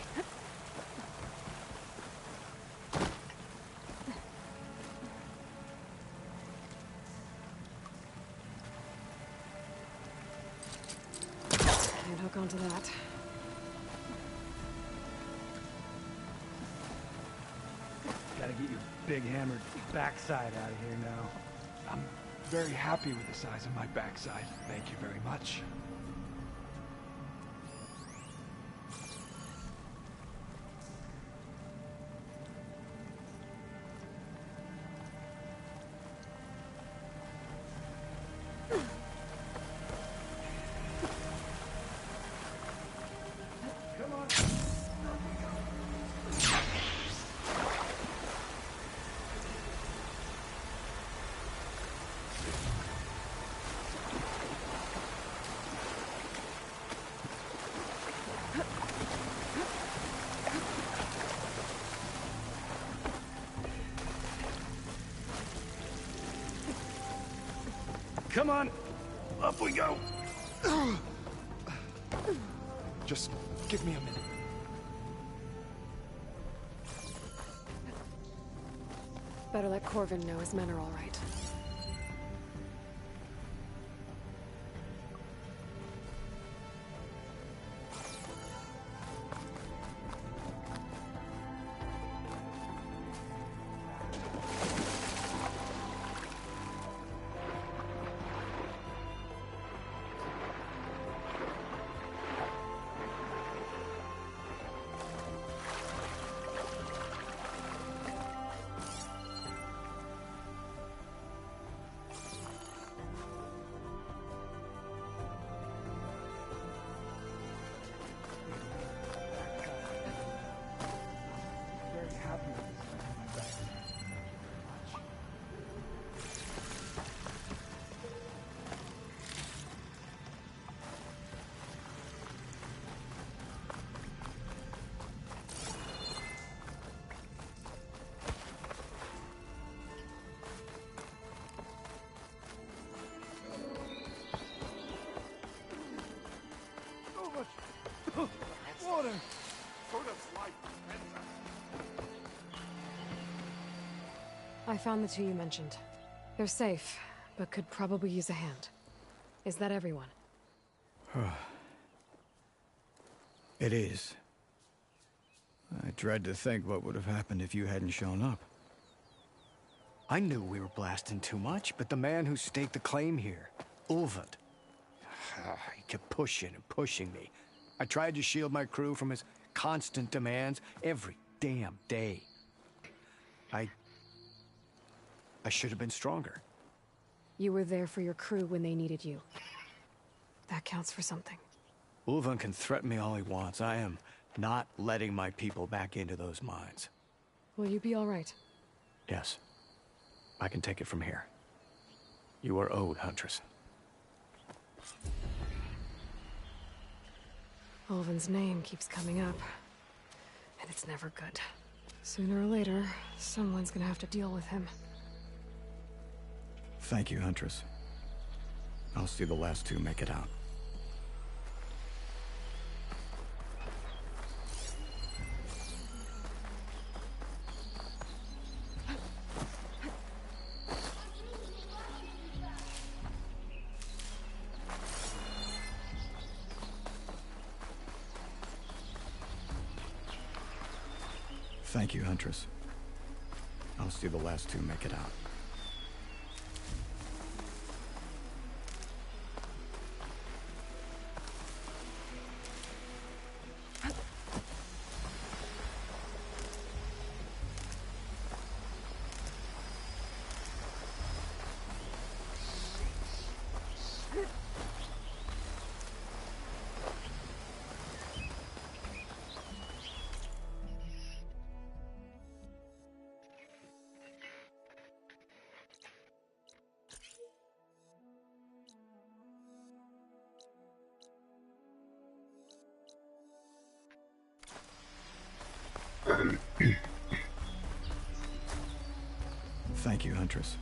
Can't hook onto that. Gotta get your big hammered backside out of here now. I'm very happy with the size of my backside. Thank you very much. Come on, up we go. Just give me a minute. Better let Corvin know his men are all right. Water. I found the two you mentioned. They're safe, but could probably use a hand. Is that everyone? It is. I dread to think what would have happened if you hadn't shown up. I knew we were blasting too much, but the man who staked the claim here, Ulvund, he kept pushing and pushing me. I tried to shield my crew from his constant demands every damn day. I should have been stronger. You were there for your crew when they needed you. That counts for something. Ulvund can threaten me all he wants. I am not letting my people back into those mines. Will you be all right? Yes. I can take it from here. You are owed, Huntress. Ulvund's name keeps coming up. And it's never good. Sooner or later, someone's gonna have to deal with him. Thank you, Huntress. I'll see the last two make it out. Thank you, Huntress. I'll see the last two make it out. Thank you, Huntress.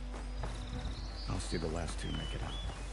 I'll see the last two make it out.